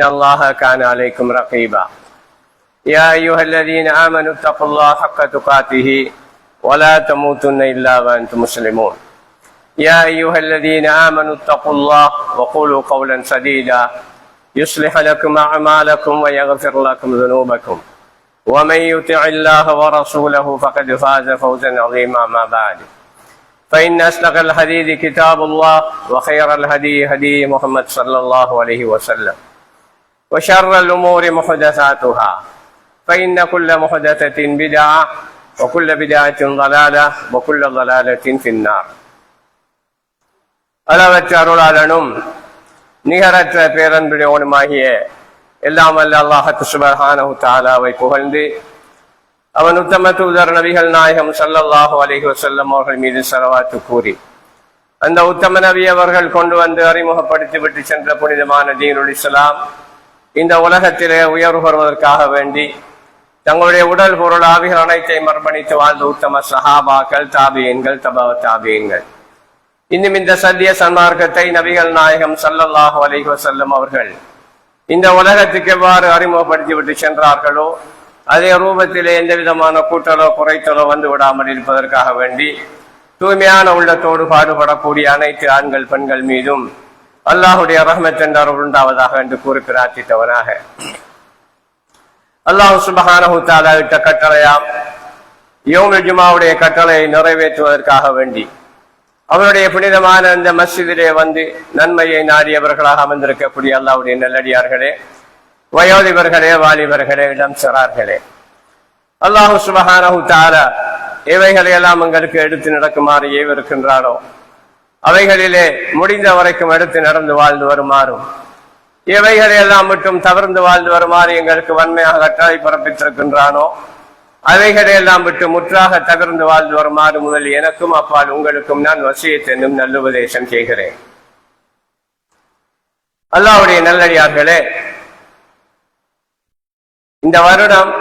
إن الله كان عليكم رقيبا يا أيها الذين آمنوا اتقوا الله حق تقاته ولا تموتن إلا وأنتم مسلمون يا أيها الذين آمنوا اتقوا الله وقولوا قولا سديدا يصلح لكم أعمالكم ويغفر لكم ذنوبكم ومن يطع الله ورسوله فقد فاز فوزا عظيما. ما بعد فإن أصدق الحديث كتاب الله وخير الهدي هدي محمد صلى الله عليه وسلم وشر الأمور محدثاتها فإن كل محدثة بدعة وكل بدعة ضلالة وكل ضلالة في النار. அளவற்ற அருளாளனும் நிகரற்ற பேரன்புடையவனுமாகிய எல்லாம் வல்ல அல்லாஹ் சுப்ஹானஹு தஆலாவை புகழ்ந்து அவன் உத்தம தூதர் நபிகள் நாயகம் ஸல்லல்லாஹு அலைஹி வஸல்லம் அவர்கள் மீது ஸலவாத்து கூறி அந்த உத்தம நபி அவர்கள் கொண்டு வந்து அறிமுகப்படுத்தி விட்டு சென்ற புனிதமான தீனுல் இஸ்லாம் இந்த உலகத்திலே உயர்வு பெறுவதற்காக வேண்டி தங்களுடைய உடல் பொருள் ஆவிகள் அனைத்தையும் அர்ப்பணித்து வாழ்ந்த உத்தம சஹாபாக்கள், தாபியீன்கள், தபா தாபியீன்கள், இன்னும் இந்த சத்திய சன்மார்க்கத்தை நபிகள் நாயகம் ஸல்லல்லாஹு அலைஹி வஸல்லம் அவர்கள் இந்த உலகத்துக்கு எவ்வாறு அறிமுகப்படுத்தி விட்டு சென்றார்களோ அதே ரூபத்திலே எந்த விதமான கூட்டலோ குறைத்தலோ வந்து விடாமல் இருப்பதற்காக வேண்டி தூய்மையான உள்ளத்தோடு பாடுபடக்கூடிய அனைத்து ஆண்கள் பெண்கள் மீதும் அல்லாஹுடைய ரஹ்மத் என்ற அருள் உண்டாவதாக என்று கூறி பிரார்த்தித்தவனாக, அல்லாஹ் சுப்ஹானஹு தஆலா இட்ட கட்டளையாம் யௌமுல் ஜுமாவுடைய கட்டளையை நிறைவேற்றுவதற்காக வேண்டி அவருடைய புனிதமான இந்த மஸ்ஜிதிலே வந்து நன்மையை நாடியவர்களாக அமர்ந்திருக்கக்கூடிய அல்லாஹ்வுடைய நல்லடியார்களே, வயோதிபர்களே, வாலிபர்களே, இளம் சிறார்களே, அல்லாஹ் சுப்ஹானஹு தஆலா எவைகளை எல்லாம் எங்களுக்கு எடுத்து நடக்குமாறு ஏவிருக்கின்றானோ அவைகளிலே முடிந்த வரைக்கும் எடுத்து நடந்து வாழ்ந்து வருமாறும், எவைகளை எல்லாம் மட்டும் தவிர்த்து வாழ்ந்து வருமாறு எங்களுக்கு வன்மையாக கட்டளை பிறப்பித்திருக்கின்றானோ அவைகளை எல்லாம் விட்டு முற்றாக தகர்ந்து வாழ்ந்து வருமாறு முதல் எனக்கும் அப்பால் உங்களுக்கும் நான் வசியத் என்னும் நல்லுபதேசம் செய்கிறேன். அல்லாஹ்வுடைய நல்லடியார்களே, இந்த வருடம்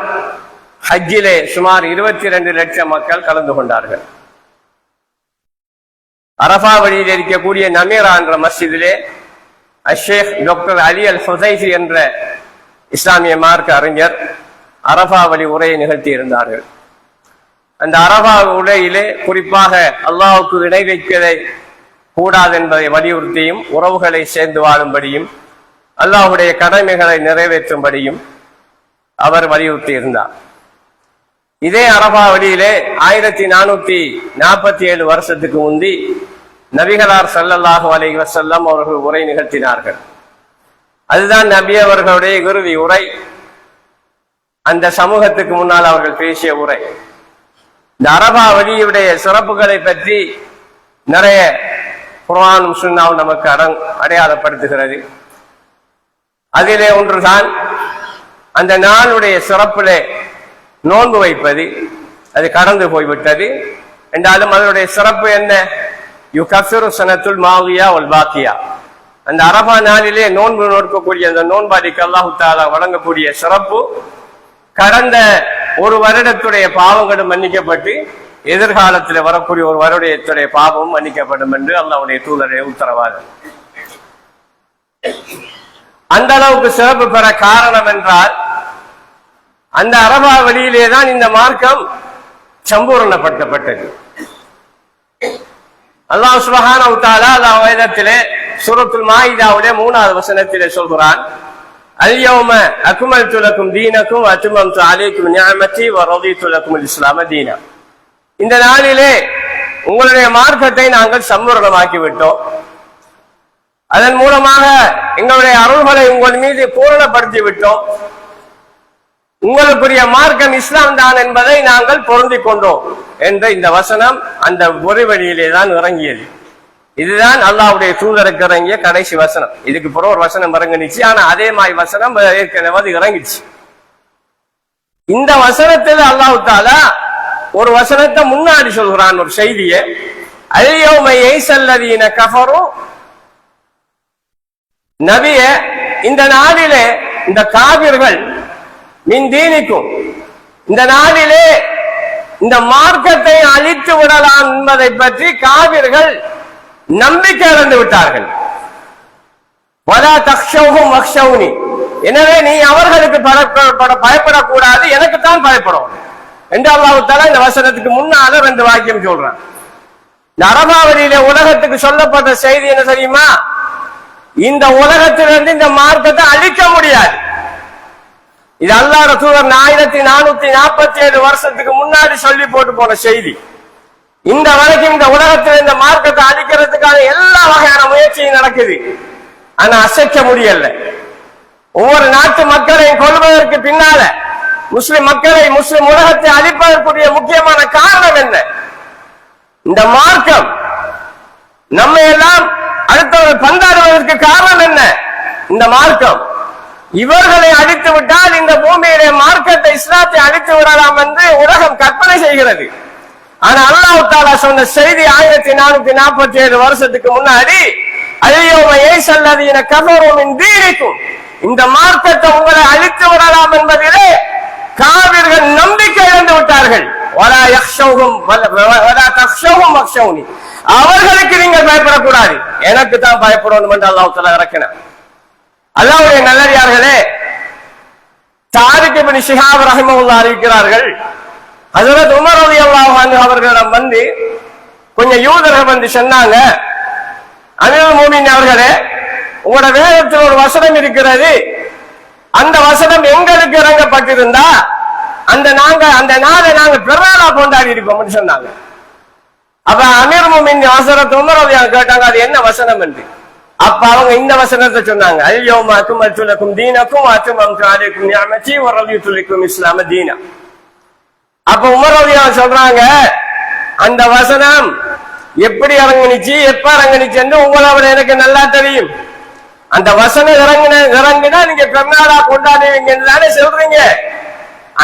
ஹஜ்ஜிலே சுமார் 22 லட்சம் மக்கள் கலந்து கொண்டார்கள். அரஃபா வழியில் இருக்கக்கூடிய நமீரா என்ற மஸ்ஜிதிலே அஷேக் டாக்டர் அலி அல் ஹுதைஃபி என்ற இஸ்லாமிய மார்க்க அறிஞர் அரஃபா வழி உரையை நிகழ்த்தி இருந்தார்கள். அந்த அரஃபா உரையிலே குறிப்பாக அல்லாஹ்வுக்கு இணை வைப்பதை கூடாது என்பதை வலியுறுத்தியும் உறவுகளை சேர்ந்து வாழும்படியும் அல்லாஹ்வுடைய கடமைகளை நிறைவேற்றும்படியும் அவர் வலியுறுத்தி இருந்தார். இதே அரஃபா வழியிலே 1447 வருஷத்துக்கு முந்தி நபிகளார் ஸல்லல்லாஹு அலைஹி வஸல்லம் அவர்கள் உரை நிகழ்த்தினார்கள். அதுதான் நபி அவர்களுடைய இறுதி உரை. அந்த சமூகத்துக்கு முன்னால் அவர்கள் பேசிய உரை. இந்த அரஃபா வழியுடைய சிறப்புகளை பற்றி நிறைய குர்ஆனும் சுன்னாவும் நமக்கு அடையாளப்படுத்துகிறது. அதிலே ஒன்றுதான் அந்த நாளுடைய சிறப்பிலே நோன்பு வைப்பது. அது கடந்து போய்விட்டது என்றாலும் அதனுடைய சிறப்பு என்ன? யுகஃபிரு ஸனத்துல் மாதியா வல் பாக்கியா. அந்த அரஃபா நாளிலே நோன்பு நோக்கக்கூடிய அந்த நோன்பாளிக்கு அல்லாஹ் தஆலா வழங்கக்கூடிய சிறப்பு கடந்த ஒரு வருடத்துடைய பாவங்களும் மன்னிக்கப்பட்டு எதிர்காலத்தில் வரக்கூடிய ஒரு வருடத்துடைய பாவமும் மன்னிக்கப்படும் என்று அல்லாஹ்வுடைய தூதருடைய உத்தரவாதம். அந்த அளவுக்கு சிறப்பு பெற காரணம் என்றால் அந்த அரஃபா வழியிலே தான் இந்த மார்க்கம் சம்பூரணப்படுத்தப்பட்டது. அல்லாஹ் சுப்ஹானஹு தஆலா வேதத்திலே சூரத்துல் மாயிதாவுடைய 3வது வசனத்திலே சொல்கிறான், அல்-யௌம அக்மல்து லக்கும் தீனக்கும் வ அத்மம்து அலைக்கும் நிஅமதி வ ரதீது லக்குமுல் இஸ்லாம தீனா. இந்த நாளிலே உங்களுடைய மார்க்கத்தை நாங்கள் சம்பூரணமாக்கி விட்டோம். அதன் மூலமாக எங்களுடைய அருள்களை உங்கள் மீது பூரணப்படுத்தி விட்டோம். உங்களுக்குரிய மார்க்கம் இஸ்லாம் தான் என்பதை நாங்கள் பொருந்திக் கொண்டோம் என்ற இந்த வசனம் அந்த ஒரு வழியிலே தான் இறங்கியது. இதுதான் அல்லாஹ்வுடைய தூதருக்கு இறங்கிய கடைசி வசனம். இதுக்கு பிறகு ஒரு வசனம் இறங்கிச்சு, ஆனா அதே மாதிரி வசனம் ஏற்கனவே இறங்கிச்சு. இந்த வசனத்தில் அல்லாஹ் தஆலா ஒரு வசனத்தை முன்னாடி சொல்கிறான், ஒரு செய்தியை. அல்-யௌம யைஸல்லதீன கஃபரு, நபியே இந்த நாளிலே இந்த காபிர்கள் மின் தீனிக்கும், இந்த நாளிலே இந்த மார்க்கத்தை அழித்து விடலாம் என்பதை பற்றி காபிர்கள் நம்பிக்கை இழந்து விட்டார்கள். வலா தக்ஷௌஹும் வக்ஷௌனி, எனவே நீ அவர்களுக்கு பயப்படக்கூடாது, எனக்குத்தான் பயப்படும் என்று அல்லாஹ் தஆலா இந்த வசனத்துக்கு முன்னால 2 வாக்கியம் சொல்றான். இந்த அரபாவதியில உலகத்துக்கு சொல்லப்பட்ட செய்தி என்ன தெரியுமா? இந்த உலகத்திலிருந்து இந்த மார்க்கத்தை அழிக்க முடியாது. இது அல்லாஹ் ரசூல் 1447 வருஷத்துக்கு முன்னாடி சொல்லி போட்டு போன செய்தி. இந்த வரைக்கும் இந்த உலகத்தில் இந்த மார்க்கத்தை அழிக்கிறதுக்கான எல்லா வகையான முயற்சியும் நடக்குது. ஆனா அசைக்க முடியல. ஒவ்வொரு நாட்டு மக்களையும் கொள்வதற்கு பின்னால முஸ்லிம் மக்களை, முஸ்லிம் உலகத்தை அழிப்பதற்குரிய முக்கியமான காரணம் என்ன? இந்த மார்க்கம். நம்ம எல்லாம் அடுத்தவர்கள் பந்தாடுவதற்கு காரணம் என்ன? இந்த மார்க்கம். இவர்களை அழித்து விட்டால் இந்த பூமியிலே மார்க்கத்தை, இஸ்லாத்தை அழித்து விடலாம் என்று உலகம் கற்பனை செய்கிறது. ஆனா அல்லாஹ் தஆலா சொன்ன செய்தி 1447 வருஷத்துக்கு முன்னாடி, அல்யௌம யஸல்லதீன கஃபரு மின் தீனிக்கும், இந்த மார்க்கத்தை உங்களை அழித்து விடலாம் என்பதிலே காவிர்கள் நம்பிக்கை இழந்து விட்டார்கள். வலா யக்ஷௌஹும் வலா தக்ஷௌஹும் வக்ஷௌனி, அவர்களுக்கு நீங்கள் பயப்படக்கூடாது, எனக்கு தான் பயப்படணும் என்று அல்லாஹ் தஆலா இறக்கினார். அல்லாஹ்வுடைய நல்லடியார்களே, தாரிக் இப்னு ஷிஹாப் ரஹிமஹுல்லாஹ் அறிவிக்கிறார்கள், ஹஜ்ரத் உமர் ரலியல்லாஹு அன்ஹு அவர்களிடம் வந்து கொஞ்சம் யூதர்கள் வந்து சொன்னாங்க, அமீருல் முஃமினீன் அவர்களே, உங்களோட வேதத்தில் ஒரு வசனம் இருக்கிறது, அந்த வசனம் எங்களுக்கு இறங்கப்பட்டிருந்தா அந்த நாளை நாங்க பெருநாளா கொண்டாடி இருப்போம் சொன்னாங்க. அப்ப அமீருல் முஃமினீன் ஹஜ்ரத் உமர் ரலியல்லாஹு கேட்டாங்க, அது என்ன வசனம் என்று. அப்ப அவங்க இந்த வசனத்தை சொன்னாங்க, அல்யௌம அக்மல்து லக்கும் தீனக்கும் வ அத்மம்து அலைக்கும் நிஅமதி வ ரலிது லக்கும் இஸ்லாம தீனா. அப்ப உமர் ரலியல்லாஹு சொல்றாங்க, அந்த வசனம் எப்படி இறங்குனுச்சு, எப்ப இறங்குனுச்சுன்னு உங்களை விட எனக்கு நல்லா தெரியும். அந்த வசனம் இறங்குனா நீங்க பெருநாளா கொண்டாடுவீங்கன்னு தானே சொல்றீங்க.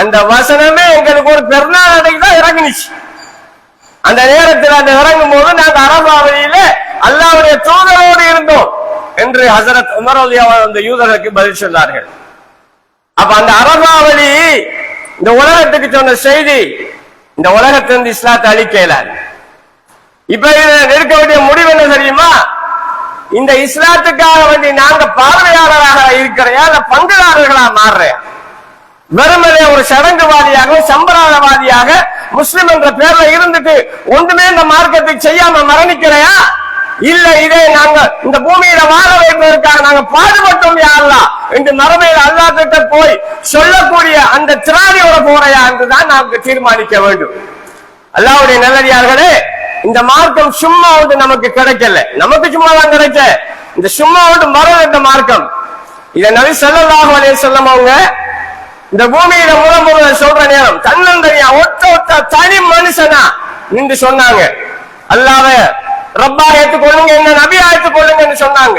அந்த வசனமே எங்களுக்கு ஒரு பெருநாள் அன்னைக்கு தான் இறங்குனுச்சு. அந்த நேரத்தில் அந்த இறங்கும் போது நாங்க அரபாவதியில அல்லாஹ்வுடைய தூதரோடு இருந்தோம் என்று ஹஜரத் உமர் ரலியல்லாஹு அந்த யூதர்களுக்கு பதில் சொன்னார்கள். அப்ப அந்த அரபாவதி இந்த உலகத்துக்கு சொன்ன செய்தி, இந்த உலகத்திலிருந்து இஸ்லாத்தை அழிக்க இயலாது. இப்ப இருக்க வேண்டிய முடிவு என்ன தெரியுமா? இந்த இஸ்லாத்துக்காக வேண்டி நாங்க பார்வையாளராக இருக்கிறையா இல்ல பங்குதாரர்களா மாறுறையா? வெறுமனே ஒரு சடங்குவாதியாக, சம்பிரதாயவாதியாக முஸ்லிம் என்ற பேர்ல இருந்துட்டு ஒன்றுமே இந்த மார்க்கத்தை செய்யாம மரணிக்கிறையா? இல்ல இதே நாங்க இந்த பூமியில வாழ வைப்பதற்காக நாங்க பாடுபட்டோம் யா அல்லாஹ் என்று மறுமையில் அல்லாஹ் கிட்ட போய் சொல்லக்கூடிய அந்த திராணியோட போறையா என்றுதான் நமக்கு தீர்மானிக்க வேண்டும். அல்லாஹ்வுடைய நல்லடியார்களே, இந்த மார்க்கம் சும்மா வந்து நமக்கு கிடைக்கல, நமக்கு சும்மா தான் கிடைக்க. இந்த சும்மா வந்து மரம் என்ற மார்க்கம், இத நபி ஸல்லல்லாஹு அலைஹி வஸல்லம் அவங்க இந்த பூமியில முதல்ல சொல்ற நேரம் தன்னந்தனியா ஒத்த தனி மனுஷனா நின்று சொன்னாங்க, அல்லாஹ்வை ரப்பா ஏற்றுக்கொள்ளுங்க, என்ன நபியா ஏற்றுக்கொள்ளுங்கன்னு சொன்னாங்க.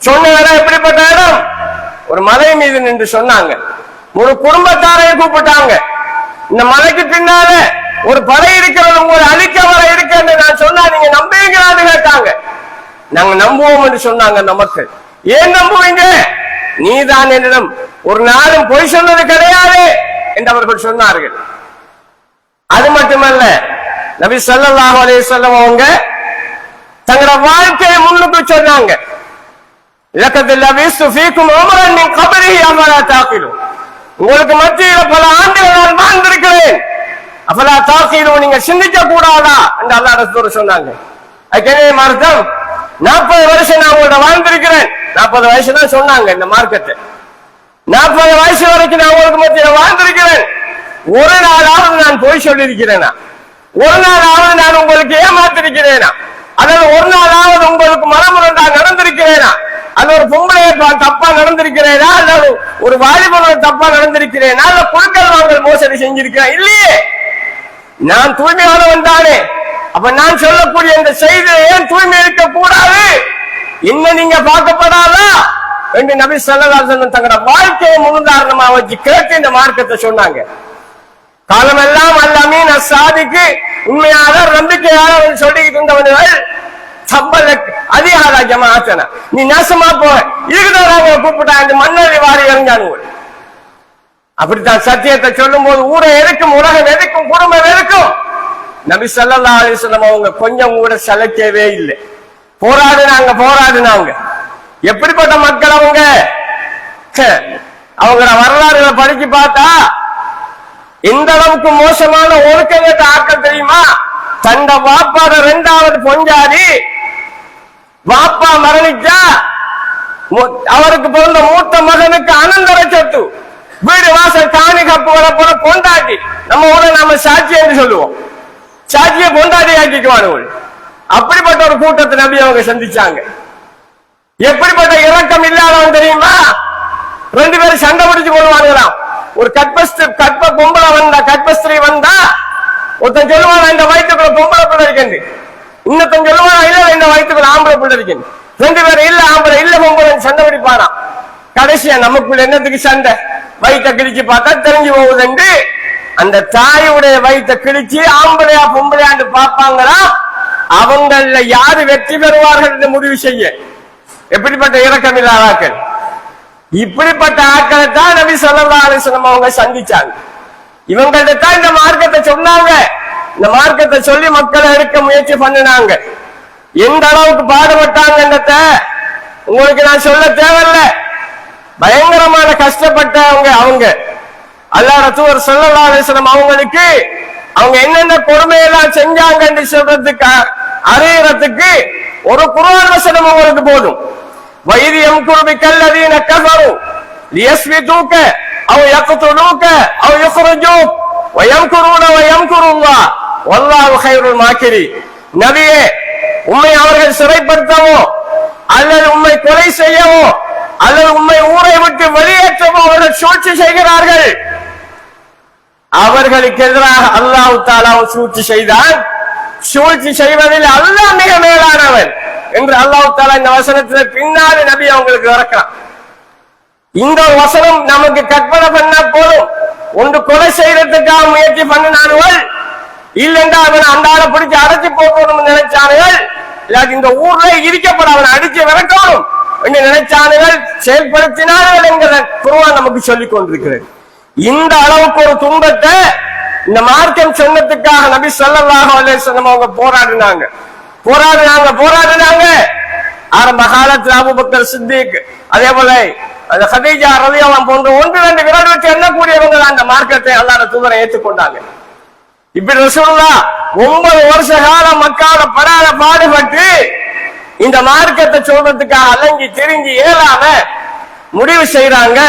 சொன்ன இடம் எப்படிப்பட்ட இடம்? ஒரு மலை மீது நின்று சொன்னாங்க. ஒரு குடும்பத்தாரையும் கூப்பிட்டாங்க. இந்த மலைக்கு பின்னால ஒரு படை இருக்கிறது, உங்களை அழிக்க வர இருக்குன்னு நான் சொன்னா நீங்க நம்புவீங்களான்னு கேட்டாங்க. நாங்க நம்புவோம் என்று சொன்னாங்க. நமக்கு ஏன் நம்புவீங்க? நீதான் என்னிடம் ஒரு நாளும் பொய் சொன்னது கிடையாது என்று அவர்கள் சொன்னார்கள். அது மட்டுமல்ல, நபி ஸல்லல்லாஹு அலைஹி வஸல்லம் அவங்க தங்களோட வாழ்க்கையை முன்னுக்கு சொன்னாங்க. உங்களுக்கு மத்தியில பல ஆண்டுகள் நான் வாழ்ந்திருக்கிறேன், அப்பலா தாக்கீலு, நீங்க சிந்திக்க கூடாதா என்று அல்லாஹ் ரசூல் சொன்னாங்க. அதுக்கு என்ன அர்த்தம்? 40 வருஷம் நான் உங்களோட வாழ்ந்திருக்கிறேன். 40 வயசு தான் சொன்னாங்க இந்த மார்க்கத்தை. 40 வயசு வரைக்கும் நான் உங்களுக்கு மத்தியில வாழ்ந்திருக்கிறேன். ஒரு நாளாவது நான் போய் சொல்லியிருக்கிறேனா? ஒரு நாளாவது நான் உங்களுக்கு ஏமாத்திருக்கிறேனா? அல்லது ஒரு நாளாவது உங்களுக்கு மனமுரண்டா நடந்திருக்கிறேனா? அல்ல ஒரு பொம்பளைய தப்பா நடந்திருக்கிறேனா? அல்லது ஒரு வாலிபனோட தப்பா நடந்திருக்கிறேனா? அல்ல குழுக்கள் வாங்கல் மோசடி செஞ்சிருக்கிறேன்? இல்லையே, நான் தூய்மையானவன் தானே. அப்ப நான் சொல்லக்கூடிய இந்த செய்தியை ஏன் தூய்மை இருக்க கூடாது? இன்னும் நீங்க பார்க்கப்படாதா என்று நபி ஸல்லல்லாஹு அலைஹி வஸல்லம் தங்களோட வாழ்க்கையை முன்னுதாரணமா வச்சு கேட்டு இந்த மார்க்கத்தை சொன்னாங்க. காலமெல்லாம் அல்-அமீன் அஸ்-சாதிக்கு, உண்மையாளர், நம்பிக்கையாளர் சொல்லிக்கிட்டு இருந்தவர்கள் சப்பல அதிகார ஜமாஅத்தனா, நீ நாசமா போ, இதுக்குதான் கூப்பிட்டா இந்த மண்ணறி வாரி எறிஞ்சானுங்க. அப்படித்தான் சத்தியத்தை சொல்லும் போது ஊரை எதுக்கும், உலகம் எதுக்கும், குடும்பம் எதுக்கும். நபி ஸல்லல்லாஹு அலைஹி வஸல்லம் அவங்க கொஞ்சம் கூட சளைக்கவே இல்லை. போராடினாங்க. எப்படிப்பட்ட மக்கள் அவங்க? அவங்க வரலாறுகளை படிச்சு பார்த்தா இந்த அளவுக்கு மோசமான ஒழுக்கங்கட்ட ஆட்கள் தெரியுமா? தண்ட வாப்பாட 2வது பொஞ்சாதி வாப்பா மரணிச்சா அவருக்கு பிறந்த மூத்த மகனுக்கு அனந்தர சொத்து, வீடு வாசல் காணி கப்பு போல கொண்டாட்டி, நம்ம ஊரை நாம சாட்சி என்று சொல்லுவோம், சாட்சியை கொண்டாடி ஆக்கிக்குவானுகள். அப்படிப்பட்ட ஒரு கூட்டத்தை நபி அவங்க சந்திச்சாங்க. எப்படிப்பட்ட இறக்கம் இல்லாதவன் தெரியுமா? 2 பேரும் சண்டை பிடிச்சு கொள்வாங்களாம். ஒரு கற்ப பொம்பளை வந்தா, கற்பஸ்திரி வந்தா, ஒருத்தன் சொல்லுவான் இந்த வயிற்றுக்குள்ள பொம்பளை பிள்ளை இருக்கு, இன்னொருத்தன் சொல்லுவான் இல்ல இந்த வயிற்றுக்குள்ள ஆம்பளை பிள்ளை இருக்கு. 2 பேரும் இல்ல ஆம்பளை இல்ல பொம்பளை சண்டை பிடிப்பானா. கடைசியா நமக்குள்ள என்னத்துக்கு சண்டை? வயிற்ற கிழிச்சு பார்த்தா தெரிஞ்சு போகுதுண்டு அந்த தாயுடைய வயிற்ற கிழிச்சு ஆம்பளையா பொம்பளையாண்டு பார்ப்பாங்களா, அவங்கள யாரு வெற்றி பெறுவார்கள் என்று முடிவு செய்ய. எப்படிப்பட்ட இரக்கமில்லாத ஆக்கள்! இப்படிப்பட்ட ஆட்களை தான் நபி ஸல்லல்லாஹு அலைஹி வஸல்லம் அவங்க சந்திச்சாங்க. இவங்கள்ட்ட தான் இந்த மார்க்கத்தை சொன்னாங்க. இந்த மார்க்கத்தை சொல்லி மக்களை எடுக்க முயற்சி பண்ணினாங்க. எந்த அளவுக்கு பாடுபட்டாங்கன்றத உங்களுக்கு நான் சொல்ல தேவையில்ல. பயங்கரமான கஷ்டப்பட்டவங்க அவங்க. அல்லாஹ் ரசூல் ஸல்லல்லாஹு அலைஹி வஸல்லம் அவங்களுக்கு அவங்க என்னென்ன கொடுமையெல்லாம் செஞ்சாங்கன்னு சொல்றதுக்கு அறியறதுக்கு ஒரு குர்ஆன் வசனம் உங்களுக்கு போதும். வைதி யம்குரு பிக்கல்லதீன கஃபரு லியஸ்பிதுக அவ் யக்துலூக அவ் யுக்ரிஜூக் வயம்குரூன வயம்குருல்லாஹ் வல்லாஹு கைருல் மாக்கிரீன். நபியே, உம்மை அவர்கள் சிறைப்படுத்தவோ அல்லது உம்மை கொலை செய்யவோ அல்லது உம்மை ஊரை விட்டு வெளியேற்றவோ அவர்கள் சூழ்ச்சி செய்கிறார்கள். அவர்களுக்கு எதிராக அல்லாஹ் தஆலா சூழ்ச்சி செய்தான். சூழ்ச்சி செய்வதில் அல்லாஹ் மிக மேலானவன் என்று அல்லாஹ் தஆலா இந்த வசனத்தில் பின்னாடி நபி அவங்களுக்கு இறக்கிறான். இந்த வசனம் நமக்கு கற்பனை பண்ண போதும். ஒன்று கொலை செய்யறதுக்காக முயற்சி பண்ணினார்கள், இல்லைண்டா அவன் அந்த ஆளை பிடிச்சு அடைச்சு போகணும் நினைச்சார்கள், இல்லாட்டி இந்த ஊர்ல இருக்கப்பட அவனை அடிச்சு விரட்டணும் என்று நினைச்சார்கள், செயல்படுத்தினார்கள் என்கிற குர்ஆன் நமக்கு சொல்லிக் கொண்டிருக்கிறது. இந்த அளவுக்கு ஒரு துன்பத்தை இந்த மார்க்கம் சொன்னதுக்காக நபி ஸல்லல்லாஹு அலைஹி வஸல்லம் அவங்க போராடினாங்க. ஆரம்ப காலத்தில் அபூபக்கர் சித்திக், அதே போல அந்த கதீஜா ரலியல்லாஹு போன்ற 1-2 விரல் வச்சு எண்ணக்கூடியவங்க அந்த மார்க்கத்தை அல்லாஹ்வுடைய தூதரை ஏற்றுக்கொண்டாங்க. இப்படி ரசூலுல்லாஹ் 9 வருஷ காலம் மக்கால படாத பாடுபட்டு இந்த மார்க்கத்தை சொல்றதுக்காக அலங்கி திரிஞ்சு ஏலாம முடிவு செய்யறாங்க,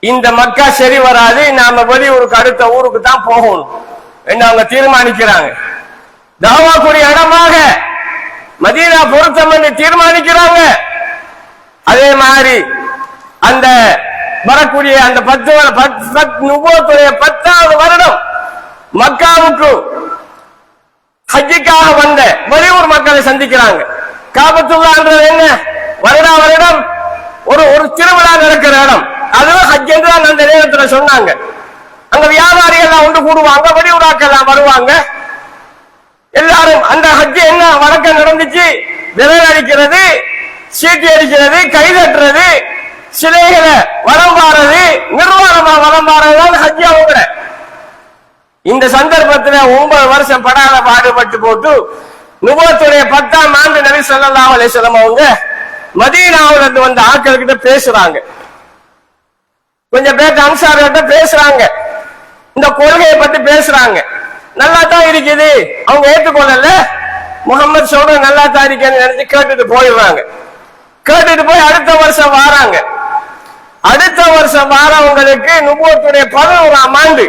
இந்த மக்கா சரி வராது, நாம வெளியூருக்கு அடுத்த ஊருக்கு தான் போகணும் என்று அவங்க தீர்மானிக்கிறாங்க. தாவாக்குரிய இடமாக மதீனா பொருத்தம் என்று தீர்மானிக்கிறாங்க. அதே மாதிரி அந்த வரக்கூடிய அந்த 10வது வருடம் மக்காவுக்கு ஹஜ்ஜுக்காக வந்த வெளியூர் மக்களை சந்திக்கிறாங்க. காபத்துல்லாஹ்ன்றது என்ன? வருடம் ஒரு திருவிழா நடக்கிற இடம். அதுவும் ஹஜ் என்று அந்த நேரத்துல சொன்னாங்க. அங்க வியாபாரிகள் ஒன்று கூடுவாங்க, வெளியூராக்கள் வருவாங்க. எல்லாரும் அந்த ஹஜ் என்ன வழக்கம் நடந்துச்சு? விரல் அடிக்கிறது, சீட்டி அடிக்கிறது, கை தட்டுறது, சிலைகளை வலம் பாறது, நிர்வாணமா வலம் பாறதுதான் ஹஜ். அவங்க இந்த சந்தர்ப்பத்தில் 9 வருஷம் படாத பாடுபட்டு போட்டு நுபுவத்துடைய 10ஆம் ஆண்டு நபி ஸல்லல்லாஹு அலைஹி வஸல்லம் அவங்க மதீனாவுல இருந்து வந்த ஆட்கள் கிட்ட பேசுறாங்க. கொஞ்சம் பேர் அன்சார்கிட்ட பேசுறாங்க, இந்த கொள்கையை பத்தி பேசுறாங்க. நல்லா தான் இருக்குது, அவங்க ஏற்றுக்கொள்ளல. முகமது சொல்ற நல்லா தான் இருக்குன்னு நினைச்சு கேட்டுட்டு போயிடுறாங்க. கேட்டுட்டு போய் அடுத்த வருஷம் வாராங்க. அடுத்த வருஷம் வாரவங்களுக்கு நுபுவத்துடைய 11ஆம் ஆண்டு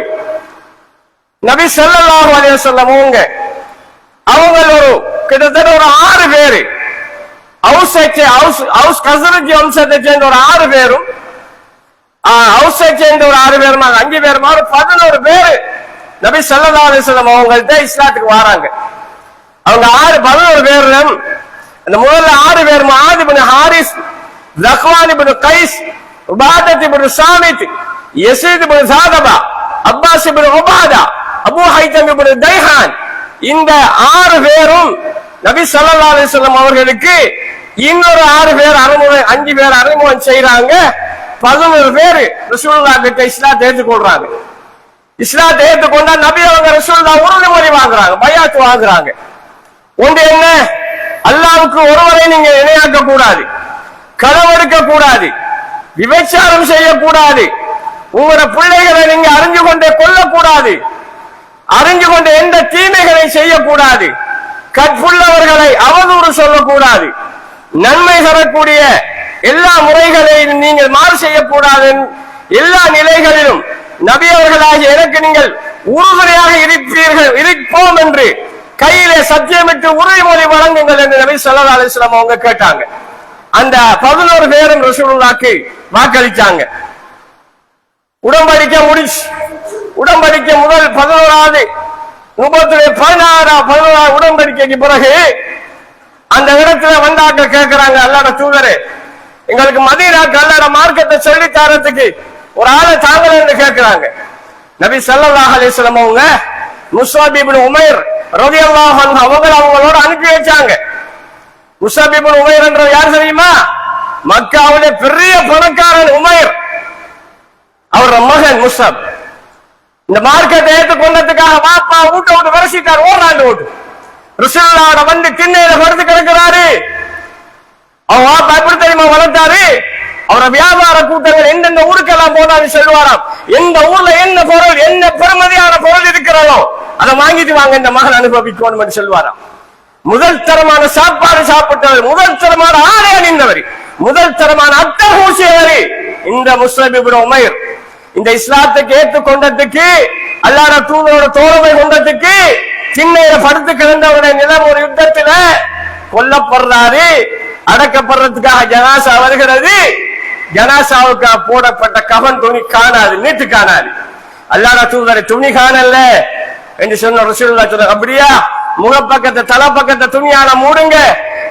நபி ஸல்லல்லாஹு அலைஹி வஸல்லம் அவங்க ஒரு கிட்டத்தட்ட ஒரு 6 பேரு கஸ்ரஜ் வம்சத்தை சேர்ந்த ஒரு 6 பேரும் ஹவுஸை சேர்ந்த ஒரு 6 பேருமா 5 பேருமா ஒரு 11 பேரு நபி ஸல்லல்லாஹு அலைஹி வஸல்லம் அவங்கள்ட்ட இஸ்லாத்துக்கு வராங்க. அவங்க 11 பேரும் அந்த முதல்ல 6 பேர் முஆத் இப்னு ஹாரிஸ், ஸக்வான் இப்னு கைஸ், உபாதத் இப்னு சாமித், யஸீத் இப்னு ஸாதபா, அப்பாஸ் இப்னு உபாதா, அபூ ஹைதம் இப்னு தைஹான். இந்த 6 பேரும் நபி ஸல்லல்லாஹு அலைஹி வஸல்லம் அவர்களுக்கு இன்னொரு 6 பேர் 5 பேர் அறிமுகம் செய்றாங்க. 11 பேர் ரசூலுல்லாஹ் கிட்ட இஸ்லாத்தை ஏற்றுக்கொள்றாங்க. இஸ்லாத்தை ஏற்றுக்கொண்டா நபி அவங்க ரசூலுல்லாஹ் உறுதிமொழி வாங்குறாங்க, பையாத் வாங்குறாங்க. ஒன்று என்ன? அல்லாஹ்வுக்கு ஒருவரை நீங்க இணையாக்க கூடாது, களவெடுக்க கூடாது, விபச்சாரம் செய்யக்கூடாது, உங்களோட பிள்ளைகளை நீங்க அறிஞ்சு கொண்டே கொல்லக்கூடாது, அறிஞ்சு கொண்ட எந்த தீமைகளை செய்யக்கூடாது, கற்புள்ளவர்களை அவதூறு சொல்லக்கூடாது, நன்மை தரக்கூடிய எல்லா முறைகளையும் நீங்கள் மாறு செய்யக்கூடாது. எல்லா நிலைகளிலும் நபி அவர்களாகிய எனக்கு நீங்கள் உறுதுணையாக இருப்போம் என்று கையிலே சத்தியமிட்டு உறுதிமொழி வழங்குங்கள் என்று நபி ஸல்லல்லாஹு அலைஹி வஸல்லம் அவங்க கேட்டாங்க. அந்த 11 பேரும் ரசூலுல்லாஹ்க்கு வாக்களிச்சாங்க. உடன்படிக்கை முடிச்சு, உடன்படிக்கை முதல் 11வது நுபுவத்துடைய 16வது உடன்படிக்கைக்கு பிறகு அந்த இடத்துல வந்தாக்க கேட்கிறாங்க, அல்லாஹ்வுடைய தூதரே, எங்களுக்கு மதீனாக்கு அல்லாஹ்வுடைய மார்க்கத்தை சொல்லி தரத்துக்கு ஒரு ஆளை தாங்கள் என்று கேட்கிறாங்க. நபி ஸல்லல்லாஹு அலைஹி வஸல்லம் அவங்க முஸ்அப் இப்னு உமைர் ரலியல்லாஹு அன்ஹு அவங்களோட அனுப்பி வச்சாங்க. முஸ்அப் இப்னு உமைர் என்ற யார் தெரியுமா? மக்காவுடைய பெரிய பணக்காரன் உமைர், அவர் மகன் முஸ்அப். இந்த மார்க்கத்தை ஏற்றுக்கொண்டதுக்காக வாப்பா வீட்டை விட்டு விரசிட்டார், ஓராண்டு விட்டு ரசூலுல்லாஹ்வோட வந்து திண்ணையில படுத்து கிடக்கிறாரு. அவன் வாப்பா எப்படி தெரியுமா வளர்த்தாரு? அவரை வியாபார கூட்டங்கள் எந்தெந்த ஊருக்கெல்லாம் போனாலும் சொல்லுவாராம், எந்த ஊர்ல என்ன பொருள், என்ன பெருமதியான பொருள் இருக்கிறதோ அதை வாங்கிட்டு வாங்க, இந்த மகன் அனுபவிக்கணும் என்று சொல்லுவாராம். முதல் தரமான சாப்பாடு சாப்பிட்டவர், முதல் தரமான ஆடை அணிந்தவர், முதல் தரமான அத்தர் பூசியவர் இந்த முஸ்அப் இப்னு உமைர். இந்த இஸ்லாத்துக்கு ஏற்றுக்கொண்டதுக்கு, அல்லாஹ்வுடைய தூதரோட தோழமை கொண்டதுக்கு சின்னையில படுத்து கிடந்தவருடைய நிலம் ஒரு யுத்தத்துல கொல்லப்படுறாரு. அடக்கப்படுறதுக்காக ஜனாசா வருகிறது. ஜனாசாவுக்கு போடப்பட்ட கவன் துணி காணாது, நீட்டு காணாது. அல்லாஹ்வுடைய தூதரை துணி காணல என்று சொன்ன ரசூலுல்லாஹ் சொன்னாங்க, அப்படியா முகப்பக்கத்தை தலைப்பக்கத்தை துணியால மூடுங்க,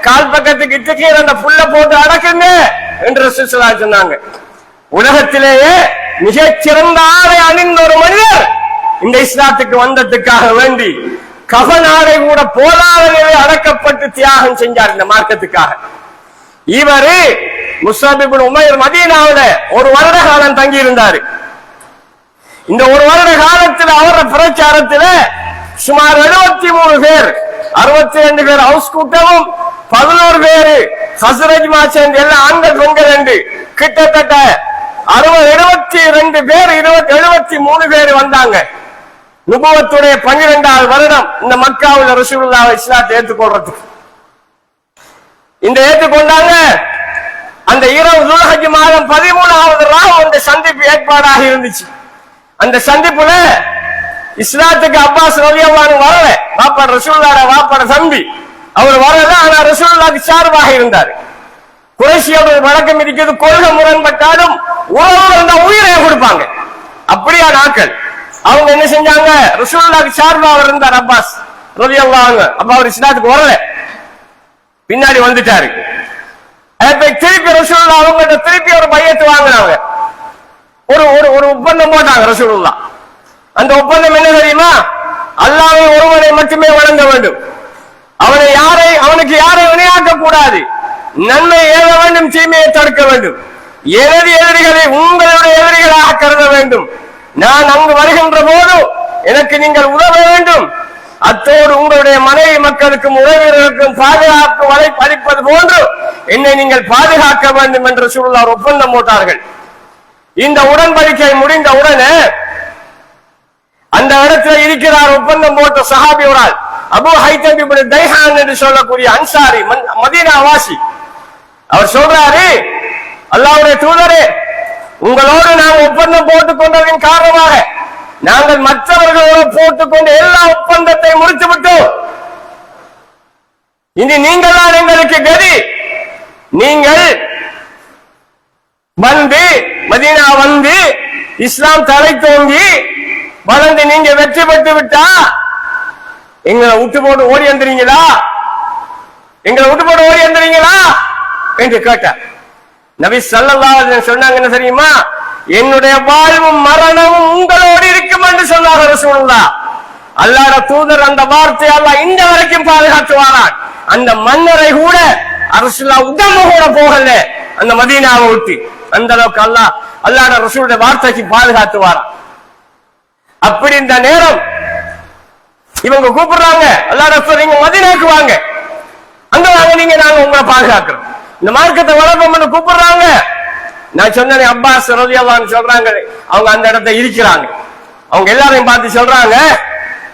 கால் பக்கத்துக்கு இட்டுக்கீர அந்த புல்ல போட்டு அடக்குங்க என்று ரசூலுல்லாஹ் சொன்னாங்க. உலகத்திலேயே மிகச்சிறந்த ஆடை அணிந்த ஒரு மனிதர் இந்த இஸ்லாத்துக்கு வந்ததுக்காக வேண்டி கஃன் ஆடை கூட போதாத நிலையில் அடக்கப்பட்டு தியாகம் செஞ்சார் இந்த மார்க்கத்துக்காக. இவரு முஸ்அப் இப்னு உமைர் மதீனாவுல ஒரு வருட காலம் தங்கி இருந்தாரு. இந்த ஒரு வருட காலத்தில் அவர பிரச்சாரத்தில் சுமார் 73 பேர், 62 பேர் ஹவுஸ் கூட்டமும் 11 பேரு ஹஸ்ரஜ் மாச்சேர்ந்து எல்லாம் ஆண்கள் பெண்கள் என்று கிட்டத்தட்ட 72 பேர் 73 பேர் வந்தாங்க. நுபுவத்துடைய 12வது வருடம் இந்த மக்காவுல ரசூலுல்லாஹ் இஸ்லாத்தை ஏற்றுக்கொள்றதுக்கு இந்த ஏற்றுக்கொண்டாங்க. அந்த இரவு துல்ஹஜ் மாதம் 13வது ராவு அந்த சந்திப்பு ஏற்பாடாக இருந்துச்சு. அந்த சந்திப்புல இஸ்லாத்துக்கு அப்பாஸ் ரலியல்லாஹு அன்ஹு வரல, வாப்பா ரசூலுல்லாஹ் வாப்பாட தம்பி அவர் வரல. ஆனா ரசூலுல்லாஹ்க்கு சார்பாக இருந்தார். குறைஷியோட வழக்கம் இருக்கிறது, கொள்கை முரண்பட்டாலும் உறவு வந்தா உயிரை கொடுப்பாங்க, அப்படியா நாட்கள். அவங்க என்ன செஞ்சாங்க, ரசூலுல்லாஹ்க்கு சார்பாக இருந்தார் அப்பாஸ் ரலியல்லாஹு அன்ஹு. அப்ப அவர் இஸ்லாத்துக்கு வரல, பின்னாடி வந்துட்டாரு. திருப்பி ரசூலுல்லாஹ் அவங்கள்ட்ட திருப்பி ஒரு பையத்து வாங்கினாங்க, ஒரு ஒரு ஒப்பந்தம் போட்டாங்க ரசூலுல்லாஹ். அந்த ஒப்பந்தம் என்ன தெரியுமா? அல்லாஹ்வை ஒருவனை மட்டுமே வணங்க வேண்டும், அவனுக்கு யாரை வினையாக்க கூடாது, நன்மை ஏவ வேண்டும், தீமையை தடுக்க வேண்டும், எனது எதிரிகளை உங்களுடைய எதிரிகளாக கருத வேண்டும், நான் அங்கு வருகின்ற போது எனக்கு நீங்கள் உதவ வேண்டும், அத்தோடு உங்களுடைய மனைவி மக்களுக்கும் உறவினர்களுக்கும் பாதுகாப்பு அளிப்பது போன்று என்னை நீங்கள் பாதுகாக்க வேண்டும் என்று ரசூலுல்லாஹ் ஒப்பந்தம் போட்டார்கள். இந்த உடன்படிக்கை முடிந்த உடனே அந்த இடத்துல இருக்கிறார் ஒப்பந்தம் போட்ட சஹாபி ஒரு ஆள், அபூ ஹைத்தம் இப்னு தைஹான் என்று சொல்லக்கூடிய அன்சாரி மதீனா வாசி. அவர் சொல்றாரு, அல்லாஹ்வுடைய தூதரே, உங்களோடு நாம் ஒப்பந்தம் போட்டுக் கொண்டதின் காரணமாக நாங்கள் மற்றவர்களோடு போட்டுக்கொண்டு எல்லா ஒப்பந்தத்தை முடித்து விட்டோம். இனி நீங்கள் தான் எங்களுக்கு கதி. நீங்கள் வந்து மதீனா வந்து இஸ்லாம் தலை தோங்கி வளர்ந்து நீங்க வெற்றி பெற்று விட்டா எங்களை விட்டு போட்டு ஓடி வந்துறீங்களா, எங்களை விட்டு போட்டு ஓடி வந்துறீங்களா என்று கேட்டார். நபி ஸல்லல்லாஹு அலைஹி வஸல்லம் சொன்னாங்க, என்ன தெரியுமா? என்னுடைய வாழ்வும் மரணமும் உங்களோடு இருக்கும் என்று சொன்னார் ரசூலுல்லாஹ். அல்லாஹ்வுடைய தூதர் அந்த வார்த்தையை அல்லாஹ் இந்த வரைக்கும் பாதுகாத்துவாரான். அந்த மன்னரை கூட ரசூலுல்லாஹ் உடம்பு கூட போகல அந்த மதீனாவை விட்டு. அந்த அளவுக்கு அல்லாஹ்வுடைய ரசூலுடைய வார்த்தைக்கு பாதுகாத்துவாரான். அப்படி இந்த நேரம் இவங்க கூப்பிடுறாங்க, அல்லாஹ்வுடைய ரசூல் நீங்க மதீனாவுக்கு வாங்க, அங்க வாங்க, நாங்க உங்களை பாதுகாக்கிறோம், இந்த மார்க்கத்தை வளர்ப்போம்னு கூப்பிடுறாங்க. நான் சொன்னேன் அப்பாஸ் ரலியல்லாஹு சொல்றாங்க, அவங்க அந்த இடத்தை இருக்கிறாங்க. அவங்க எல்லாரையும் பார்த்து சொல்றாங்க,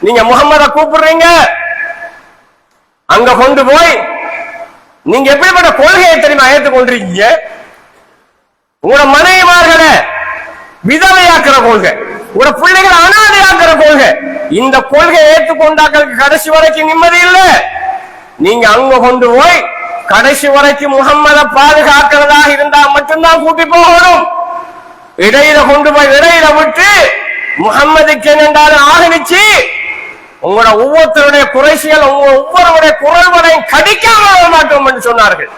நீங்க முகம்மதை கூப்பிடுறீங்க, அங்க கொண்டு போய் நீங்க எப்படிப்பட்ட கொள்கையை தெரியுமா ஏற்றுக்கொண்டிருக்கீங்க? உங்களோட மனைவிமார்களை விதவையாக்குற கொள்கை, உங்களோட பிள்ளைகளை அனாதையாக்குற கொள்கை. இந்த கொள்கையை ஏற்றுக்கொண்டாக்களுக்கு கடைசி வரைக்கும் நிம்மதி இல்லை. நீங்க அங்க கொண்டு போய் கடைசி வரைக்கும் முகம்மதை பாதுகாக்கிறதாக இருந்தா மட்டும்தான் கூட்டி போகணும். இடையில கொண்டு போய் இடையில விட்டு முகம்மதுக்கு என்னென்றாலும் ஆதரிச்சு உங்களோட ஒவ்வொருத்தருடைய குறைசிகள் ஒவ்வொருடைய குரல்வரையும் கடிக்காம மாட்டோம் என்று சொன்னார்கள்.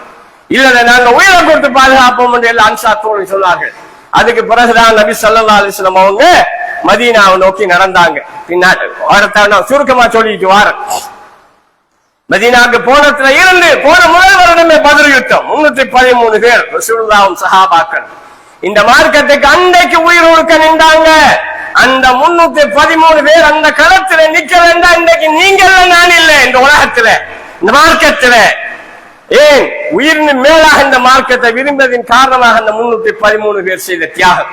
இல்ல நாங்க உயிரை கொடுத்து பாதுகாப்போம் என்று எல்லாம் அன்சார் தோழர் சொன்னார்கள். அதுக்கு பிறகுதான் நபி ஸல்லல்லாஹு அலைஹி வஸல்லம் அவங்க மதீனாவை நோக்கி நடந்தாங்க. பின்னாடி சுருக்கமா சொல்லிட்டு வார மதீனாவுக்கு போனதுல இருந்து போன முதல் வருடமே பத்ர் யுத்தம் 313 பேர் ரசூலுல்லாஹ் சஹாபாக்கள் இந்த மார்க்கத்துக்கு அன்றைக்கு உயிர் கொடுக்க நின்றாங்க. அந்த 313 பேர் அந்த களத்துல நிக்க வேண்டாம். இன்றைக்கு நீங்க இல்ல, நான் இல்லை, இந்த உலகத்துல இந்த மார்க்கத்துல ஏன் உயிரின் மேலாக இந்த மார்க்கத்தை விரும்பியதின் காரணமாக அந்த 313 பேர் செய்த தியாகம்.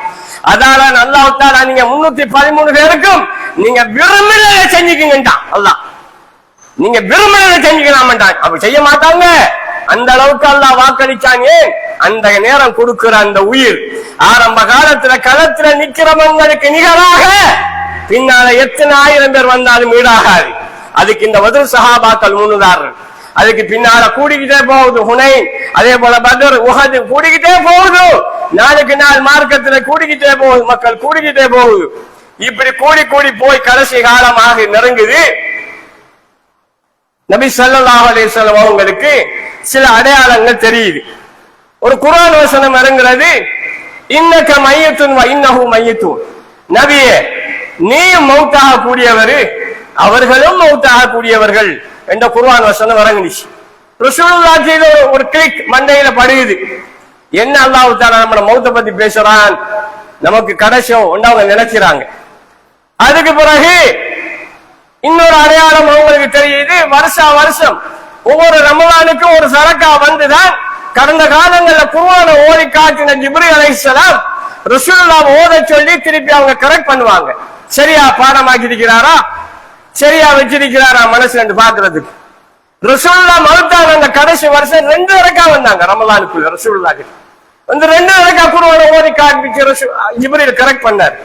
அதால அல்லாஹ் தஆலா நீங்க 313 பேருக்கும் நீங்க விரும்பினதை செஞ்சுக்கீங்கன்றான் அல்லாஹ். நீங்க விரும்பினதை செஞ்சுக்கலாம்ன்றான். அப்படி செய்ய மாட்டாங்க. அந்த அளவுக்கு அல்லாஹ் வாக்களிச்சாங்க. அந்த நேரம் கொடுக்கிற அந்த உயிர் ஆரம்ப காலத்துல களத்துல நிக்கிறவங்களுக்கு நிகராக பின்னால எத்தனை ஆயிரம் பேர் வந்தாலும் ஈடாகாது. அதுக்கு இந்த பத்ர் சஹாபாக்கள் முன்னுதாரர். அதுக்கு பின்னால கூடிக்கிட்டே போகுது ஹுனைன், அதே போல பத்ர், உஹது கூடிக்கிட்டே போகுது. நாளுக்கு நாள் மார்க்கத்துல கூடிக்கிட்டே போகுது, மக்கள் கூடிக்கிட்டே போகுது. இப்படி கூடி கூடி போய் கடைசி காலமாக நெருங்குது. நபி ஸல்லல்லாஹு அலைஹி வஸல்லம் அவங்களுக்கு சில அடையாளங்கள் தெரியுது. ஒரு குர்ஆன் வசனம் இறங்குறது, இன்னக மையத்துன் வ இன்னஹு மையத்துன். நபியே நீயும் மௌத்தாக கூடியவர், அவர்களும் மௌத்தாக கூடியவர்கள் என்ற குர்ஆன் வசனம் இறங்குச்சு. ரசூலுல்லாஹ் ஒரு கிளிக் மண்டையில படுகுது. என்ன அல்லாஹ் தஆலா நம்ம மௌத்தை பத்தி பேசுறான், நமக்கு கடைசியும் ஒண்ணாவது நினைக்கிறாங்க. அதுக்கு பிறகு இன்னொரு அடையாளம் அவங்களுக்கு தெரியுது. வருஷா வருஷம் ஒவ்வொரு ரமலானுக்கும் ஒரு சரக்கா வந்துதான் கடந்த காலங்கள்ல குர்ஆனை ஓதி காட்டின ஜிப்ரீல் அலைஹிஸ்ஸலாம் ரசூலுல்லாஹ் ஓத சொல்லி திருப்பி அவங்க கரெக்ட் பண்ணுவாங்க. சரியா பாடமாக்கி இருக்கிறாரா, சரியா வச்சிருக்கிறாரா மனசுல என்று பாக்குறதுக்கு. ரசூலுல்லாஹ் மௌத்தான அந்த கடைசி வருஷம் 2 ரக்கா வந்தாங்க ரமலானுக்குள்ள. ரசூலுல்லாஹ் வந்து 2 ரக்கா குர்ஆனை ஓதி காட்டி ஜிப்ரீல் கரெக்ட் பண்ணார்.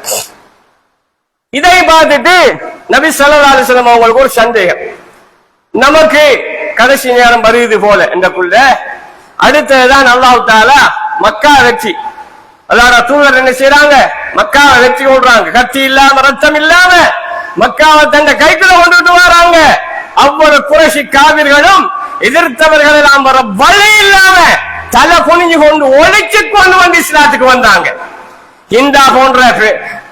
இதை பார்த்துட்டு நபி ஸல்லல்லாஹு அலைஹி வஸல்லம் அவங்களுக்கு ஒரு சந்தேகம், நமக்கு கடைசி நேரம் வருது போல என்றக்குள்ள அடுத்ததான் அல்லாஹ் தஆலா மக்கா வெற்றி. அல்லாஹ் தூதர் என்ன செய்யறாங்க, மக்காவை வெற்றி கொள்றாங்க. கத்தி இல்லாம ரத்தம் இல்லாம மக்காவை தந்த கைக்குள்ள கொண்டுட்டு வராங்க. அவ்வளவு குறைஷி காவிர்களும் எதிர்த்தவர்கள் எல்லாம் வர வழி இல்லாம தலை குனிஞ்சு கொண்டு ஒழிச்சு கொண்டு வந்து இஸ்லாத்துக்கு வந்தாங்க. இந்தா போன்ற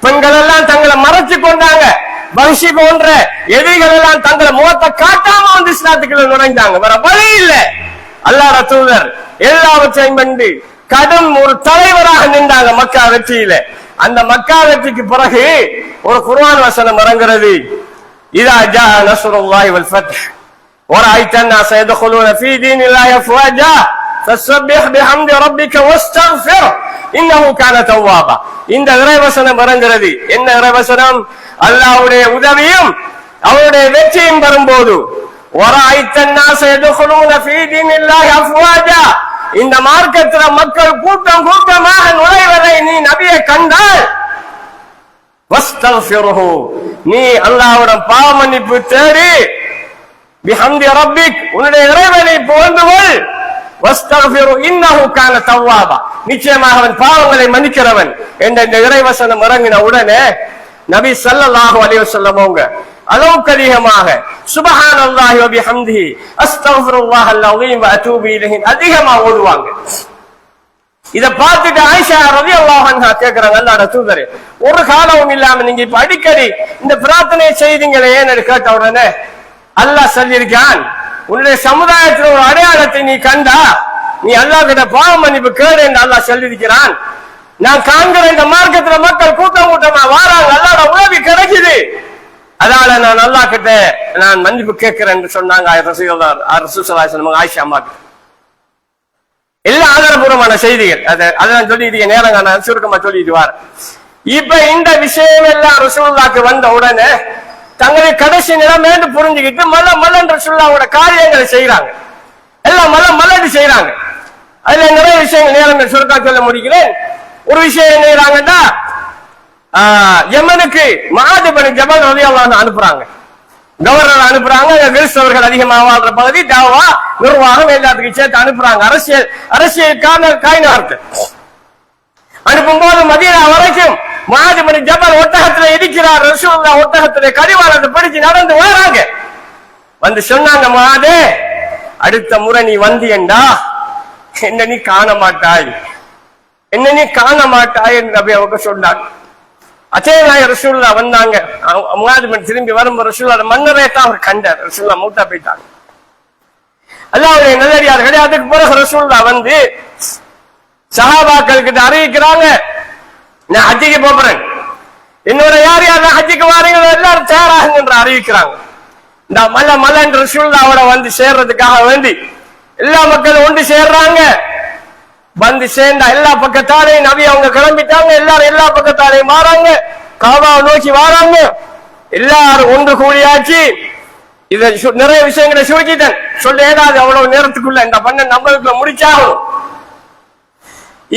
பெண்கள் எல்லாம் தங்களை மறைச்சு கொண்டாங்க. வஹ்ஷி போன்ற எதிரிகள் எல்லாம் தங்களை முகத்தை காட்டாம வந்து இஸ்லாத்துக்குள்ள நுழைந்தாங்க. வேற வழி இல்ல. அல்லாஹ் தூதர் எல்லாவற்றையும் கண்டு கடும் ஒரு தலைவராக நின்றாங்க மக்கா வெற்றியில. அந்த மக்கா வெற்றிக்கு பிறகு ஒரு குர்ஆன் வசனம் இறங்குறது, இதா ஜா நஸ்ருல்லாஹி வல் ஃபத்ஹ் வரஅய்த அன்-நாஸ யத்குலூன ஃபீ தீனில்லாஹி அஃவாஜா ஃபஸப்பிஹ் பிஹம்தி ரப்பிக வஸ்தக்ஃபிர் இன்னஹு கான தவ்வாபா. இந்த இறைவசனம் இறங்குறது. என்ன இறைவசனம்? அல்லாஹ்வுடைய உதவியும் அவருடைய வெற்றியும் வரும்போது வரஅய்த அன்-நாஸ யத்குலூன ஃபீ தீனில்லாஹி அஃவாஜா, இந்த மார்க்கத்துல மக்கள் கூட்டம் கூட்டமாக நுழைவதை நீ நபியை கண்டால் வஸ்தக்ஃபிருஹு, நீ அல்லாஹ்வுடன் பாவ மன்னிப்பு தேடி பிஹம்தி ரப்பிக், உன்னுடைய இறைவனை புகழ்ந்து கொள். வஸ்தக்ஃபிரு இன்னஹு கான தவ்வாபா, நிச்சயமாக அவன் பாவங்களை மன்னிக்கிறவன் என்ற இந்த இறைவசனம் இறங்கின உடனே நபி ஸல்லல்லாஹு அலைஹி வஸல்லம் அவங்க அளவுக்கு அதிகமாக சுப்ஹானல்லாஹி வ பிஹம்திஹி அஸ்தக்ஃபிருல்லாஹல் அஸீம் வ அதூபு இலைஹி அதிகமா ஓதுவாங்க. இத பார்த்துட்டு ஆயிஷா ரலியல்லாஹு அன்ஹா கேக்குறாங்க, அல்லாஹ்வுடைய தூதரே ஒரு காலமும் இல்லாம நீங்க இப்ப அடிக்கடி இந்த பிரார்த்தனை செய்தீங்களே என்று கேட்ட உடனே அல்லாஹ் சொல்லியிருக்கான், உன்னுடைய சமுதாயத்தில் ஒரு அடையாளத்தை நீ கண்டா நீ அல்லாஹ் கிட்ட பாவ மன்னிப்பு கேடு என்று அல்லாஹ் சொல்லியிருக்கிறான். நான் காண்கிற இந்த மார்க்கத்துல மக்கள் கூட்டம் கூட்டமா வாராங்க, அல்லாஹ்வோட உதவி கிடைக்குது, அதனால நான் அல்லாஹ் கிட்ட நான் மன்னிப்பு கேட்கிறேன் என்று சொன்னாங்க ரசூலுல்லாஹ் ஆயிஷா அம்மா. எல்லாம் ஆதாரபூர்வமான செய்திகள். அதான் சொல்லிட்டு நேரம் நான் சுருக்கமா சொல்லிட்டு வார். இப்ப இந்த விஷயம் எல்லாம் ரசூலுல்லாஹ்க்கு வந்த உடனே தங்களை கடைசி நிலைமைன்னு புரிஞ்சுக்கிட்டு மல்லன் ரசூலுல்லாஹ்வோட காரியங்களை செய்யறாங்க, எல்லாம் மல்லன்னு செய்யறாங்க. அதுல நிறைய விஷயங்கள் நேரம் சுருக்கா சொல்ல முடிக்கிறேன். ஒரு விஷயம் என்ன செய்யறாங்கன்னா, யமனுக்கு முஆத் இப்னு ஜபல் ரலியல்லாஹு அன்ஹு அனுப்புறாங்க, கவர்னர் அனுப்புறாங்க. கிறிஸ்தவர்கள் அதிகமாக வாழ்ற பகுதி, தாவா நிர்வாகம் எல்லாத்துக்கும் சேர்த்து அனுப்புறாங்க. அரசியலுக்கான காய்நார்த்து அனுப்பும் போது மதீனா வரைக்கும் முஆத் இப்னு ஜபல் ஒட்டகத்துல இருக்கிறார். ரசூலுல்லாஹ் ஒட்டகத்துல கடிவாளத்தை பிடிச்சு நடந்து வராங்க. வந்து சொன்னாங்க, முஆதே, அடுத்த முறை நீ வந்தியண்டா என்ன நீ காண மாட்டாய் என்று நபி அவங்க சொன்னாங்க. அதே நாய் ரசூலுல்லாஹ் வந்தாங்க. முஆத் இப்னு திரும்பி வரும்போது ரசூலுல்லாஹ் மன்னரை தான் அவர் கண்டார். ரசூலுல்லாஹ் மூத்தா போயிட்டாங்க. அல்லாஹ்வுடைய நல்லடியார்களே, அதுக்கு பிறகு ரசூலுல்லாஹ் வந்து சஹாபாக்கள் கிட்ட அறிவிக்கிறாங்க, நான் ஹஜ்ஜுக்கு போறேன், என்னோட யார் யார் ஹஜ்ஜுக்கு வாரீங்களோ எல்லாரும் தயாராகுங்க என்று அறிவிக்கிறாங்க. இந்த மல்லன் ரசூலுல்லாஹ்வோட வந்து சேர்றதுக்காக வேண்டி எல்லா மக்களும் ஒன்று சேர்றாங்க. வந்து சேர்ந்தா எல்லா பக்கத்தாலையும் நபி அவங்க கிளம்பிட்டாங்க. எல்லாரும் எல்லா பக்கத்தாலையும் மாறாங்க, காபாவை நோக்கி வாராங்க. எல்லாரும் ஒன்று கூடியாச்சு. இத நிறைய விஷயங்களை சுருக்கிட்டேன், சொல்ல ஏதாவது அவ்வளவு நேரத்துக்குள்ள இந்த பண்ண நம்மளுக்குள்ள முடிச்சாகும்.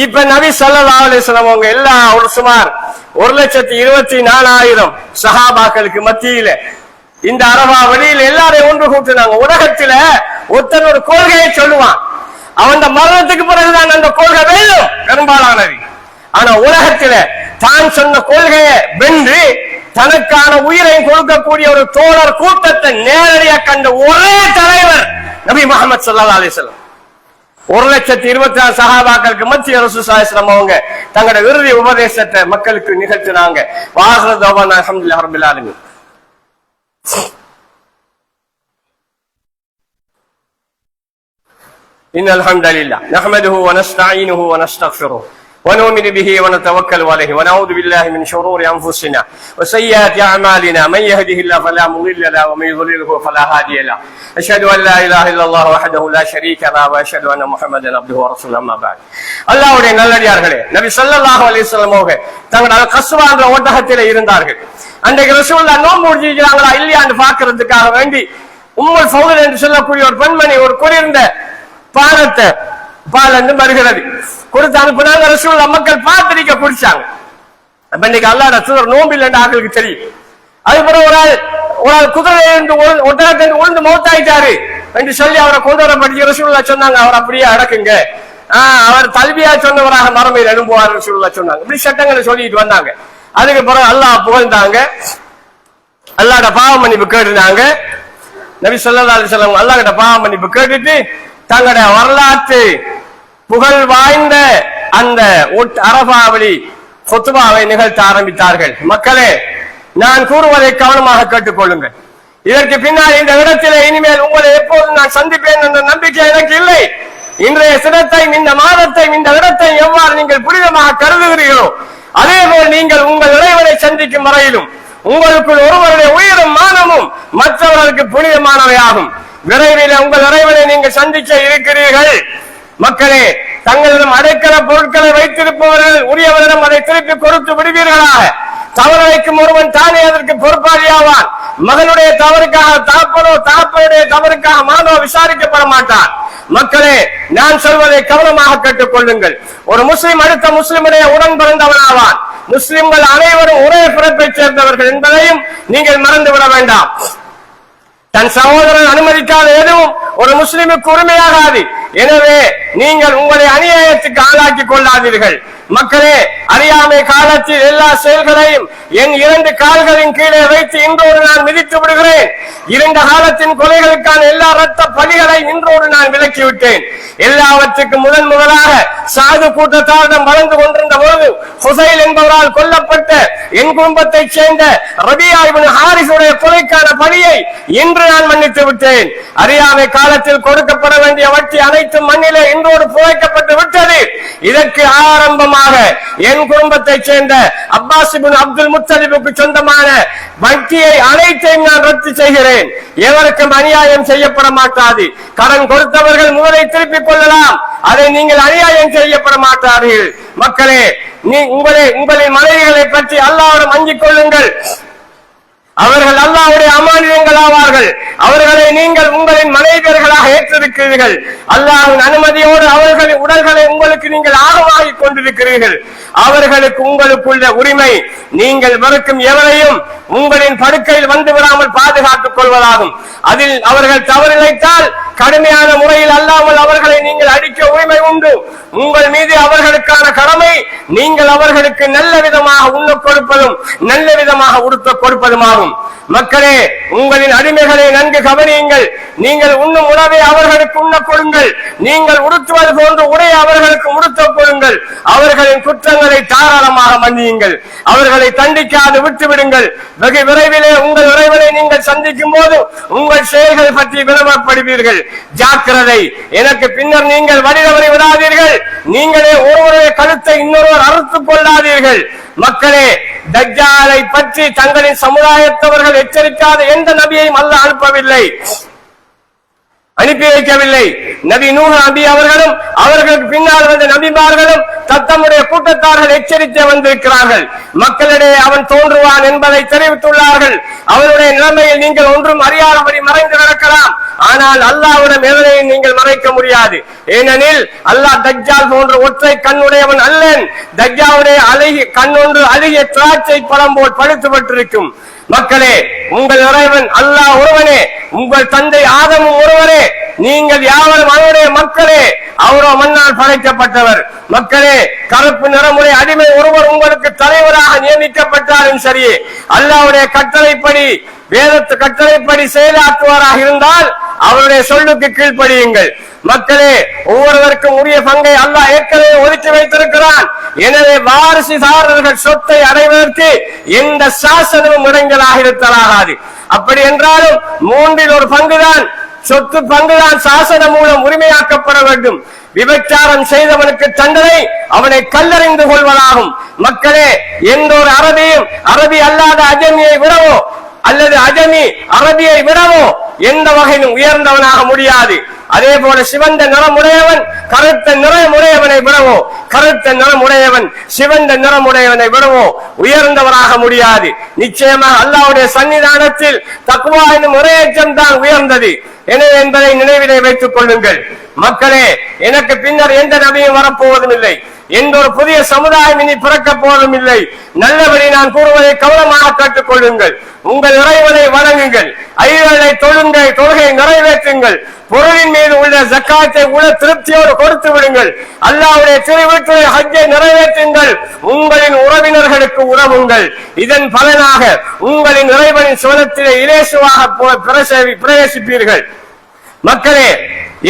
இப்ப நபி ஸல்லல்லாஹு அலைஹி வஸல்லம் அவங்க எல்லா ஒரு சுமார் 1,24,000 சஹாபாக்களுக்கு மத்தியில இந்த அரபா வழியில் எல்லாரையும் ஒன்று கூட்டினாங்க. உலகத்துல ஒருத்தன் ஒரு கொள்கையை சொல்லுவான், அவன் மரணத்துக்கு பிறகுதான் அந்த கொள்கை வேணும் பெரும்பாலானது. ஆனா உலகத்துல தான் சொன்ன கொள்கையை வென்று தனக்கான உயிரை கொடுக்கக்கூடிய ஒரு தோழர் கூட்டத்தை நேரடியாக கண்ட ஒரே தலைவர் நபி முஹம்மது ஸல்லல்லாஹு அலைஹி வஸல்லம். 1,26,000 சஹாபாக்களுக்கு மத்திய ரசூல் ஸல்லல்லாஹு அலைஹி வஸல்லம் அவங்க தங்களோட இறுதி உபதேசத்தை மக்களுக்கு நிகழ்த்தினாங்க. வாஹிரு தஅவானா அல்ஹம்துலில்லாஹி ரப்பில் ஆலமீன். إن الحمد لله نحمده ونستعينه ونستغفره ونؤمن به ونتوكل عليه ونعوذ بالله من شرور أنفسنا وسيئات أعمالنا من يهده الله فلا مضل له ومن يضلله فلا هادي له أشهد أن لا إله إلا الله وحده لا شريك له وأشهد أن محمدا عبده ورسوله أما بعد. அல்லாஹ்வுடைய நல்லடியார்களே, நபி ஸல்லல்லாஹு அலைஹி வஸல்லம் அவங்க தங்களோட கஸ்வா என்ற ஒட்டகத்திலே இருந்தார்கள். அன்றைக்கு ரசூலுல்லாஹ் நோன்பு முடிச்சிருக்காங்களா இல்லையான்னு பார்க்கிறதுக்காக வேண்டி உம்முல் ஃபௌல் என்று சொல்லக்கூடிய ஒரு பெண்மணி ஒரு குளிர்ந்த பால் என்று வருகிறது கொடுத்து அனுப்பினாங்க. ரசூலுல்லாஹ் மக்கள் பார்த்திருக்க குடிச்சாங்க. அப்ப இன்னைக்கு அல்லாஹ் ரசூல் நோம்பில் என்று ஆக்களுக்கு தெரியும். அதுக்கப்புறம் ஒரு ஆள் குதிரை ஒட்டகத்தை உழுந்து மௌத்தாயிட்டாரு என்று சொல்லி அவரை கொண்டு வரப்பட்டு ரசூலுல்லாஹ் சொன்னாங்க, அவர் அப்படியே அடக்குங்க, அவர் தல்பியா சொன்னவராக மரமையில் எழும்புவார் ரசூலுல்லாஹ் சொன்னாங்க. இப்படி சட்டங்களை சொல்லிட்டு வந்தாங்க. அதுக்கு பிறகு அல்லாஹ் புகழ்ந்தாங்க, அல்லாஹ்ட பாவ மன்னிப்பு கேட்டுனாங்க. நபி ஸல்லல்லாஹு அலைஹி வஸல்லம் அல்லாஹ்ட பாவ மன்னிப்பு கேட்டுட்டு தங்களுடைய வரலாற்று புகழ் வாய்ந்த அந்த அரபாவளி ஃபுத்பாவை நிகழ்த்த ஆரம்பித்தார்கள். மக்களே, நான் கூறுவதை கவனமாக கேட்டுக்கொள்ளுங்கள். இதற்கு பின்னால் இந்த இடத்திலே இனிமேல் உங்களை எப்போது நான் சந்திப்பேன் என்ற நம்பிக்கை எனக்கு இல்லை. இன்றைய சினத்தையும் இந்த மாதத்தையும் இந்த இடத்தை எவ்வாறு நீங்கள் புனிதமாக கருதுகிறீர்களோ அதே போல் நீங்கள் உங்கள் இறைவனை சந்திக்கும் வரையிலும் உங்களுக்குள் ஒருவருடைய உயிரும் மானமும் மற்றவர்களுக்கு புனிதமானவையாகும். விரைவில் உங்கள் இறைவனை நீங்கள் சந்திக்க இருக்கிறீர்கள். மக்களே, தங்களிடம் அடைக்கல பொருட்களை வைத்திருப்பவர்கள் உரியவரிடம் அதை திருப்பி கொடுத்து விடுவீர்களாக. தவறு வைக்கும் ஒருவன் தானே அதற்கு பொறுப்பாளியாவான். மகனுடைய தவறுக்காக தாப்பனோ தாப்பனுடைய தவறுக்காக மானோ விசாரிக்கப்பட மாட்டான். மக்களே, நான் சொல்வதை கவனமாக கேட்டுக் கொள்ளுங்கள். ஒரு முஸ்லிம் அடுத்த முஸ்லிமுடைய உடன் பிறந்தவனாவான். முஸ்லிம்கள் அனைவரும் ஒரே பிறப்பை சேர்ந்தவர்கள் என்பதையும் நீங்கள் மறந்துவிட வேண்டாம். தன் சகோதரன் அனுமதிக்காத எதுவும் ஒரு முஸ்லிமுக்கு உரிமையாகாது. எனவே நீங்கள் உங்களை அநியாயத்துக்கு ஆளாக்கி கொள்ளாதீர்கள். மக்களே, அறியாமை காலத்தில் எல்லா செயல்களையும் என் 2 கால்களின் கீழே வைத்து இன்றோடு நான் மிதித்து விடுகிறேன். 2 காலத்தின் கொலைகளுக்கான எல்லா இரத்த பலிகளை இன்றோடு நான் விலக்கிவிட்டேன். எல்லாவற்றுக்கும் முதலாக சாது கூட்டத்தாரிடம் வளர்ந்து கொண்டிருந்த போது ஹுசைல் என்பவரால் கொல்லப்பட்ட என் குடும்பத்தைச் சேர்ந்த ரபியா இப்னு ஹாரிஸுடைய கொலைக்கான பழியை இன்று நான் மன்னித்து விட்டேன். அறியாமை காலத்தில் கொடுக்கப்பட வேண்டிய வட்டி அனைத்தும் மண்ணிலே இன்றோடு புதைக்கப்பட்டு விட்டது. இதற்கு ஆரம்பமாக என் குடும்பத்தைச் சேர்ந்த அப்பாஸ் இப்னு அப்துல் முத்தலிபுக்கு சொந்தமான வட்டியை அனைத்தையும் நான் ரத்து செய்கிறேன். எவருக்கும் அநியாயம் செய்யப்பட மாட்டாது. கடன் கொடுத்தவர்கள் முதலை திருப்பிக் கொள்ளலாம், அதை நீங்கள் அநியாயம் செய்யப்பட மாட்டார்கள். மக்களே, உங்களின் மனைவிகளை பற்றி அல்லாஹ்விடம் அஞ்சிக் கொள்ளுங்கள். அவர்கள் அல்லாஹ்வுடைய அமானிதங்கள் ஆவார்கள். அவர்களை நீங்கள் உங்களின் மனைவியர்களாக ஏற்றிருக்கிறீர்கள். அல்லாஹ்வின் அனுமதியோடு அவர்களின் உடல்களை உங்களுக்கு நீங்கள் ஆகவாகிக் கொண்டிருக்கிறீர்கள். அவர்களுக்கு உங்களுக்குள்ள உரிமை நீங்கள் வெறுக்கும் எவரையும் உங்களின் படுக்கையில் வந்து விடாமல் பாதுகாத்துக் கொள்வதாகும். அதில் அவர்கள் தவறிழைத்தால் கடுமையான முறையில் அல்லாமல் அவர்களை நீங்கள் அடிக்க உரிமை உண்டு. உங்கள் மீது அவர்களுக்கான கடமை நீங்கள் அவர்களுக்கு நல்ல விதமாக உண்ண கொடுப்பதும் நல்ல விதமாக உடுத்த கொடுப்பதுமாகும். மக்களே, உங்களின் அடிமைகளை நன்கு கவனியுங்கள். நீங்கள் உண்ணும் உணவை அவர்களுக்கு உண்ண கொடுங்கள். நீங்கள் உடுத்துவது போன்று உடைய அவர்களுக்கு உடுத்த கொடுங்கள். அவர்களின் குற்றங்களை தாராளமாக மன்னியுங்கள். அவர்களை தண்டிக்காது விட்டு விடுங்கள். வெகு விரைவிலே உங்கள் இறைவனை நீங்கள் சந்திக்கும் போது உங்கள் செயல்கள் பற்றி விளம்பரப்படுவீர்கள். ஜாக்கிரதை, எனக்கு பின்னர் நீங்கள் வழிதவறி விடாதீர்கள். நீங்களே ஒருவருடைய கழுத்தை இன்னொருவர் அறுத்துக் கொள்ளாதீர்கள். மக்களே, தஜ்ஜாலை பற்றி தங்களின் சமுதாயத்தவர்கள் எச்சரிக்காத எந்த நபியையும் அல்லாஹ் அனுப்பி வைக்கவில்லை. நபி நூஹ் நபி அவர்களும் அவர்களுக்கு பின்னால் வந்த நபிமார்களும் தத்தமுடைய கூட்டத்தார்கள் எச்சரித்து வந்திருக்கிறார்கள். மக்களிடையே அவன் தோன்றுவான் என்பதை தெரிவித்துள்ளார்கள். அவருடைய நிலைமையில் நீங்கள் ஒன்றும் அறியாதபடி மறைந்து கிடக்கலாம். ஆனால் அல்லாஹ்விடம் எதனையும் நீங்கள் மறைக்க முடியாது. ஏனெனில் அல்லாஹ் தஜ்ஜால் போன்ற ஒற்றை கண்ணுடையவன் அல்லன். தஜ்ஜாலுடைய அழகிய கண்ணொன்று அழகிய திராட்சை பழம் போல் படுத்துப்பட்டிருக்கும். மக்களே, உங்கள் இறைவன் அல்லாஹ் ஒருவனே. உங்கள் தந்தை ஆதமும் ஒருவரே. நீங்கள் யாவரும் அவருடைய மக்களே. அவரோ மண்ணால் படைக்கப்பட்டவர். மக்களே, கருப்பு நிறமுடைய அடிமை ஒருவர் உங்களுக்கு தலைவராக நியமிக்கப்பட்டாலும் சரி, அல்லாஹ்வுடைய கட்டளைப்படி வேதத்து கட்டளைப்படி செயலாற்றுவாராக இருந்தால் அவருடைய சொல்லுக்கு கீழ்ப்படியுங்கள். மக்களே, ஒவ்வொருவருக்கும் உரிய பங்கை அல்லாஹ் ஏற்கனவே ஒதுக்கி வைத்திருக்கிறான். எனவே வாரிசுதாரர்கள் சொத்தை அடைவதற்கு எந்த சாசனமும் இடைஞ்சலாக இருத்தலாகாது. அப்படி என்றாலும் 1/3 பங்குதான் சொத்து பங்குதான் சாசனம் மூலம் உரிமையாக்கப்பட வேண்டும். விபச்சாரம் செய்தவனுக்கு தண்டனை அவனை கல்லறிந்து கொள்வதாகும். மக்களே, எந்த ஒரு அரபியும் அரபி அல்லாத அஜமியை விடவோ அல்லது அஜமி அரபியை விடவோ எந்த வகையிலும் உயர்ந்தவனாக முடியாது. அதே போல சிவந்த நிறமுடையவன் கருத்த நிறமுடையவனை விடவோ கருத்த நிறமுடையவன் சிவந்த நிறமுடையவனை விடவோ உயர்ந்தவராக முடியாது. நிச்சயமாக அல்லாஹ்வுடைய சன்னிதானத்தில் தக்வா என்னும் இறையச்சம் தான் உயர்ந்தது. எனவே என்பதை நினைவிலே வைத்துக் கொள்ளுங்கள். மக்களே, எனக்கு பின்னர் எந்த நபியும் வரப்போவதும் இல்லை. எந்த ஒரு புதிய சமுதாயம் இனி பிறக்க போவதும் இல்லை. நல்லபடி நான் கூறுவதை கவனமாக கேட்டுக் கொள்ளுங்கள். உங்கள் இறைவனை வணங்குங்கள். ஐவேளை தொழுங்கள், தொழுகை நிறைவேற்றுங்கள். பொருளின் மீது உள்ள ஜக்காத்தை உள்ள திருப்தியோடு கொடுத்து விடுங்கள். அல்லாஹ்வுடைய திருவீட்டுடைய ஹஜ்ஜை நிறைவேற்றுங்கள். உங்களின் உறவினர்களுக்கு உதவுங்கள். இதன் பலனாக உங்களின் இறைவனின் சுவனத்திலே இலேசுவாக பிரவேசிப்பீர்கள். மக்களே,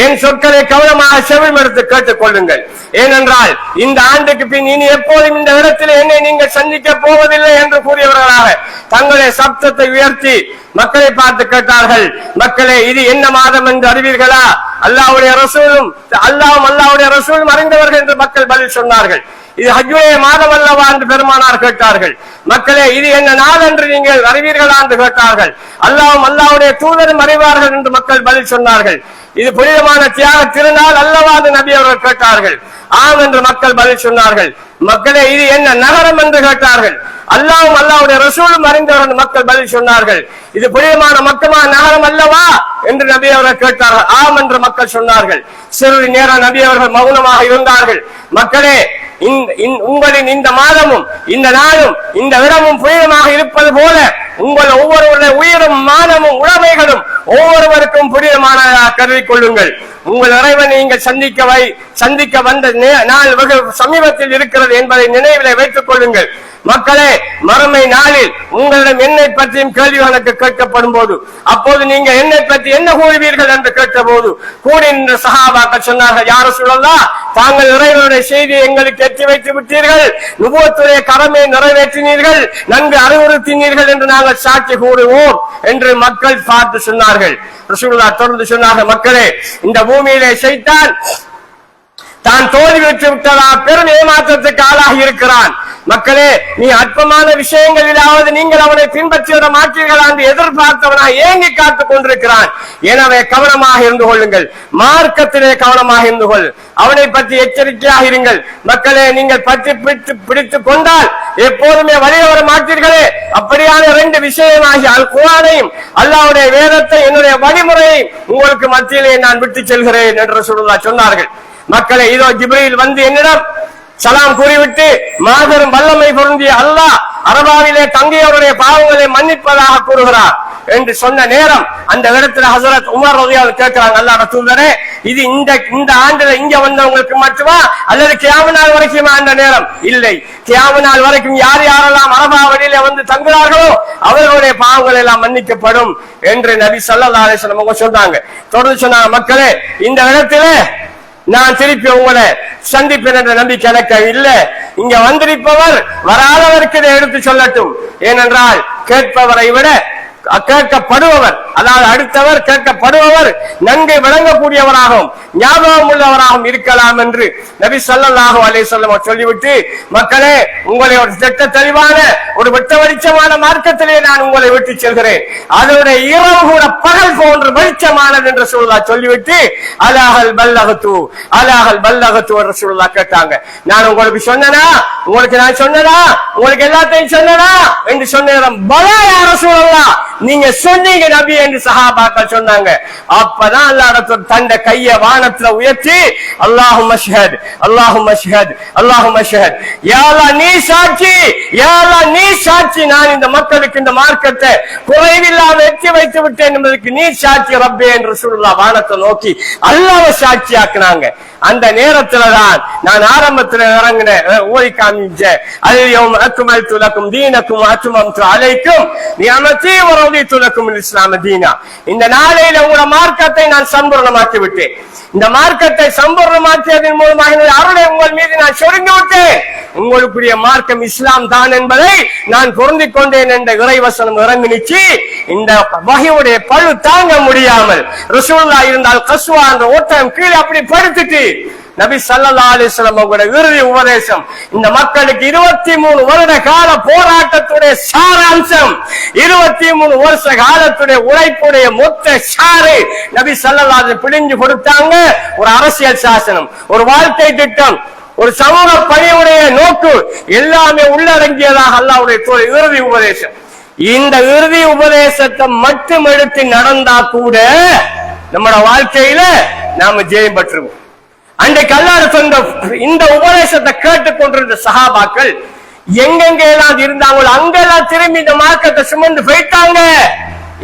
என் சொற்களை கவனமாக செவிமடுத்து கேட்டுக் கொள்ளுங்கள். ஏனென்றால் இந்த ஆண்டுக்கு பின் இனி எப்போதும் இந்த இடத்தில் என்னை நீங்கள் சந்திக்க போவதில்லை என்று கூறியவர்களாக தங்களுடைய சப்தத்தை உயர்த்தி மக்களை பார்த்து கேட்டார்கள். மக்களே, இது என்ன மாதம் என்று அறிவீர்களா? அல்லாஹ்வுடைய ரசூலும் அல்லாஹ்வுடைய ரசூலும் அறிந்தவர்கள் என்று மக்கள் பதில் சொன்னார்கள். இது ஹஜ்ஜுடைய மாதம் அல்லவா என்று பெருமானார் கேட்டார்கள். மக்களே, இது என்ன நாள் என்று நீங்கள் அறிவீர்களா என்று கேட்டார்கள். அல்லாஹ்வுடைய தூதரும் அறிவார்கள் என்று மக்கள் பதில் சொன்னார்கள். இது புனிதமான தியாக திருநாள் அல்லவா என்று நபி அவர்கள் கேட்டார்கள். ஆம் என்று மக்கள் பதில் சொன்னார்கள். மக்களே, இது என்ன நகரம் என்று கேட்டார்கள். அல்லாஹ்வுடைய ரசூலும் அறிந்தவர்கள் மக்கள் பதில் சொன்னார்கள். இது புனிதமான மக்கமான நகரம் அல்லவா என்று நபி அவர்கள் கேட்டார்கள். ஆம் என்று மக்கள் சொன்னார்கள். சிறிது நேரம் நபி அவர்கள் மௌனமாக இருந்தார்கள். மக்களே, உங்களின் இந்த மாதமும் இந்த நாளும் இந்த இடமும் புனிதமாக இருப்பது போல உங்கள் ஒவ்வொருவருடைய உயிரும் மானமும் உடைமைகளும் ஒவ்வொருவருக்கும் புனிதமானதாக கருதி கொள்ளுங்கள். உங்கள் இறைவனை நீங்கள் சந்திக்க வந்த நாள் வெகு சமீபத்தில் இருக்கிறது என்பதை நினைவில் வைத்துக் கொள்ளுங்கள். மக்களே, மறுமை நாளில் உங்களிடம் என்னை பற்றியும் கேள்வி கணக்கு கேட்கப்படும் போது, அப்போது நீங்க என்னை பற்றி என்ன கூறுவீர்கள் என்று கேட்ட போது கூடி நின்ற சஹாபாக்கள் சொன்னார்கள், யா ரசூலல்லாஹ், தாங்கள் இறைவனுடைய செய்தியை எங்களுக்கு எட்டி வைத்து விட்டீர்கள், நுபுவத்துடைய கடமையை நிறைவேற்றினீர்கள், நன்கு அறிவுறுத்தினீர்கள் என்று நாங்கள் சாட்சி கூறுவோம் என்று மக்கள் பார்த்து சொன்னார்கள். ரசூலுல்லாஹ் தொடர்ந்து சொன்னார்கள், மக்களே, இந்த பூமியிலே ஷைத்தான் தான் தோல்வி பெற்று விட்டதா பெரும் ஏமாற்றத்துக்கு ஆளாகி இருக்கிறான். மக்களே, நீ அற்பமான விஷயங்களிலாவது நீங்கள் அவனை பின்பற்றிவிட மாட்டீர்களா என்று எதிர்பார்த்தவனா ஏங்கி காத்துக் கொண்டிருக்கிறான். எனவே கவனமாக இருந்து கொள்ளுங்கள், மார்க்கத்திலே கவனமாக இருந்து கொள், அவனை பற்றி எச்சரிக்கையாக இருங்கள். மக்களே, நீங்கள் பற்றி பிடித்துக் கொண்டால் எப்போதுமே வழிய வர மாட்டீர்களே. அப்படியான 2 விஷயமாகி அல் குர்ஆனையும் அல்லாஹ்வுடைய வேதத்தை என்னுடைய வழிமுறையை உங்களுக்கு மத்தியிலே நான் விட்டு செல்கிறேன் என்று ரசூலுல்லாஹ் சொன்னார்கள். மக்களே, இதோ ஜிப்ரீல் வந்து என்னிடம் சலாம் கூறிவிட்டு மாபெரும் வல்லமை பொருந்திய அல்லாஹ் அரபாவிலே தங்கையோருடைய பாவங்களை மன்னிப்பதாக கூறுகிறார் என்று சொன்ன நேரம் அந்த இடத்துல ஹசரத் உமர் ரலியல்லாஹு கேட்கிறாங்க, அல்லாஹ்வுடைய தூதரே, இது இந்த ஆண்டுல இங்க வந்தவங்களுக்கு மட்டுமா அல்லது கியாமத் நாள் வரைக்கும்? அந்த நேரம் இல்லை, கியாமத் நாள் வரைக்கும் யார் யாரெல்லாம் அரபா வழியில வந்து தங்குகிறார்களோ அவர்களுடைய பாவங்கள் எல்லாம் மன்னிக்கப்படும் என்று நபி ஸல்லல்லாஹு அலைஹி வஸல்லம் சொன்னாங்க. தொடர்ந்து சொன்னாங்க, மக்களே, இந்த இடத்துல நான் திருப்பி உங்களை சந்திப்பேன் என்ற நம்பிக்கை எனக்கு இல்ல. இங்க வந்திருப்பவர் வராதவருக்கு இதை எடுத்து சொல்லட்டும். ஏனென்றால் கேட்பவரை விட கேட்கப்படுபவர், அதாவது அடுத்தவர் கேட்கப்படுபவர் நன்கு விளங்கக்கூடியவராகவும் ஞாபகம் உள்ளவராகவும் இருக்கலாம் என்று நபி ஸல்லல்லாஹு அலைஹி வஸல்லம் சொல்லிவிட்டு, மக்களே, உங்களை ஒரு திட்ட தெளிவான ஒரு வெட்ட வெளிச்சமான மார்க்கத்திலே நான் உங்களை விட்டு செல்கிறேன், அதனுடைய இரவு கூட பகல் போன்று வெளிச்சமானது என்று சொல்லிவிட்டு அலாஹல் பல்லகத்து ரசூலுல்லாஹ் கேட்டாங்க, நான் உங்களுக்கு சொன்னனா, உங்களுக்கு நான் சொன்னனா, உங்களுக்கு எல்லாத்தையும் சொன்னனா என்று சொன்ன பலா யா ரசூலுல்லாஹ், நீங்க சொன்னீங்க நபி என்று சஹாபாக்கள் சொன்னாங்க. அப்பதான் அல்லாஹ் தன்னுடைய கையை வானத்துல உயர்த்தி அல்லாஹும்ம ஷஹத் அல்லாஹும்ம ஷஹத் அல்லாஹும்ம ஷஹத், யா அல்லாஹ் நீ சாட்சி, யா அல்லாஹ் நீ சாட்சி, நான் இந்த மக்களுக்கு இந்த மார்க்கத்தை குறைவில்லாம எட்டி வைத்து விட்டேன் என்பதற்கு நீ சாட்சி ரப்பே என்று ரசூலுல்லாஹ் வானத்தை நோக்கி அல்லாஹ்வை சாட்சியாக்குனாங்க. அந்த நேரத்துல தான் நான் ஆரம்பத்துல இறங்கின ஓதி காமிச்சேன், அல்யௌம அக்மல்து லக்கும் தீனக்கும் வஅத்மம்து அலைக்கும் நிஅமதி வரதிது லக்கும் இஸ்லாம் தீனா, இந்த நாளையில உங்களோட மார்க்கத்தை நான் சம்பூர்ணமாக்கி விட்டேன், இந்த மார்க்கத்தை சம்பூர்ணமாக்கியதன் மூலமாக அருளை உங்கள் மீது நான் சொரிந்து விட்டேன், உங்களுக்குரிய மார்க்கம் இஸ்லாம் தான் என்பதை நான் பொருந்திக் கொண்டேன் என்ற இறைவசனம் இறங்கினுச்சு. இந்த வஹீயுடைய பழு தாங்க முடியாமல் ரசூலுல்லாஹ் இருந்தால் கஸ்வா என்ற ஓட்டம் கீழே அப்படி படுத்துட்டு நபி ஸல்லல்லாஹு அலைஹி வஸல்லம் அவங்களுடைய இறுதி உபதேசம் இந்த மக்களுக்கு 23 வருட கால போராட்டத்துடைய சாராம்சம், 23 வருஷ காலத்துடைய உழைப்புடைய மொத்த சாறு நபி ஸல்லல்லாஹு அலைஹி வஸல்லம் பிடிஞ்சு கொடுத்தாங்க. ஒரு அரசியல் சாசனம், ஒரு வாழ்க்கை திட்டம், ஒரு சமூக பணியுடைய நோக்கு எல்லாமே உள்ளடங்கியதாக அல்லாஹ்வுடைய இறுதி உபதேசம். இந்த இறுதி உபதேசத்தை மட்டும் எடுத்து நடந்தா கூட நம்மளோட வாழ்க்கையில நாம ஜெயம் பெற்றுவோம். அன்றைக்கு அல்லாஹ் சொன்ன இந்த உபதேசத்தை கேட்டுக் கொண்டிருந்த சஹாபாக்கள் எங்கெங்க எல்லாம் இருந்தாங்களோ அங்கெல்லாம் திரும்பி இந்த மார்க்கத்தை சுமந்து போயிட்டாங்க.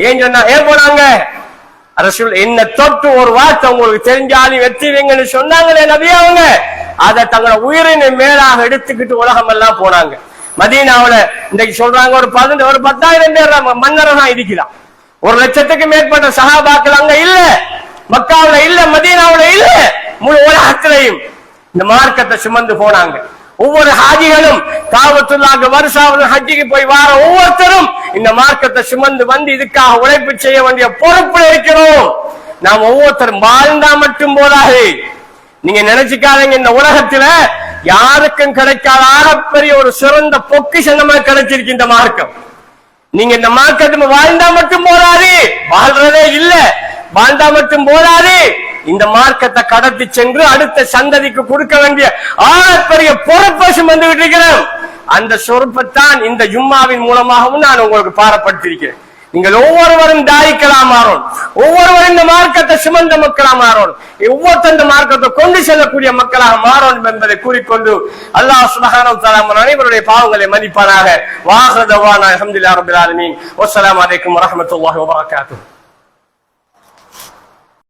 ஏன் சொன்னா ஏன் போனாங்க? ரசூல் என்ன தொட்டு ஒரு வார்த்தை உங்களுக்கு தெரிஞ்சாலும் வெற்றிவீங்கன்னு சொன்னாங்களே நபி, அவங்க அதை தங்களோட உயிரின் மேலாக எடுத்துக்கிட்டு உலகம் எல்லாம் போனாங்க. மதீனாவுல இன்றைக்கு சொல்றாங்க ஒரு 10,000 பேர் மன்னரா இருக்கலாம். 1,00,000க்கு மேற்பட்ட சஹாபாக்கள் அங்க இல்ல, மக்காவுல இல்ல, மதீனாவுல இல்ல, முழு உலகத்திலையும் இந்த மார்க்கத்தை சுமந்து போனாங்க. ஒவ்வொரு ஹாஜிகளும் காபத்துல்லாஹ் வருஷாவது ஹஜ்ஜிக்கு போய் வார ஒவ்வொருத்தரும் இந்த மார்க்கத்தை சுமந்து வந்து இதுக்காக உழைப்பு செய்ய வேண்டிய பொறுப்புல இருக்கிறோம். நாம் ஒவ்வொருத்தரும் வாழ்ந்தா மட்டும் போதாது. நீங்க நினைச்சுக்காதீங்க, இந்த உலகத்துல யாருக்கும் கிடைக்காத ஆகப்பெரிய ஒரு சிறந்த பொக்கிஷம் நமக்கு கிடைச்சிருக்கு இந்த மார்க்கம். நீங்க இந்த மார்க்கத்தை வாழ்ந்தா மட்டும் போதாது, வாழ்றதே இல்ல, வாழ்ந்தா மட்டும் போதாது, இந்த மார்க்கத்தை கடத்தி சென்று அடுத்த சந்ததிக்கு கொடுக்க வேண்டிய ஆகப்பெரிய பொறுப்பை சுமந்து விட்டிருக்கிறோம். அந்த சொற்பத்தான் இந்த ஜும்மாவின் மூலமாகவும் நான் உங்களுக்கு பாரப்படுத்தியிருக்கிறேன். நீங்கள் ஒவ்வொருவரும் தாயிக்கலா மாறோம், ஒவ்வொருவரும் இந்த மார்க்கத்தை சுமந்த மக்களா மாறோம், ஒவ்வொருத்தர் இந்த மார்க்கத்தை கொண்டு செல்லக்கூடிய மக்களாக மாறோம் என்பதை கூறிக்கொண்டு அல்லாஹ் சுப்ஹானஹு வ தஆலா அனைவருடைய பாவங்களை மன்னிப்பானாக. வாஹிரு தஅவானா அல்ஹம்துலில்லாஹி ரப்பில் ஆலமீன். வஸ்ஸலாமு அலைக்கும் வரஹ்மத்துல்லாஹி வபரகாத்துஹு.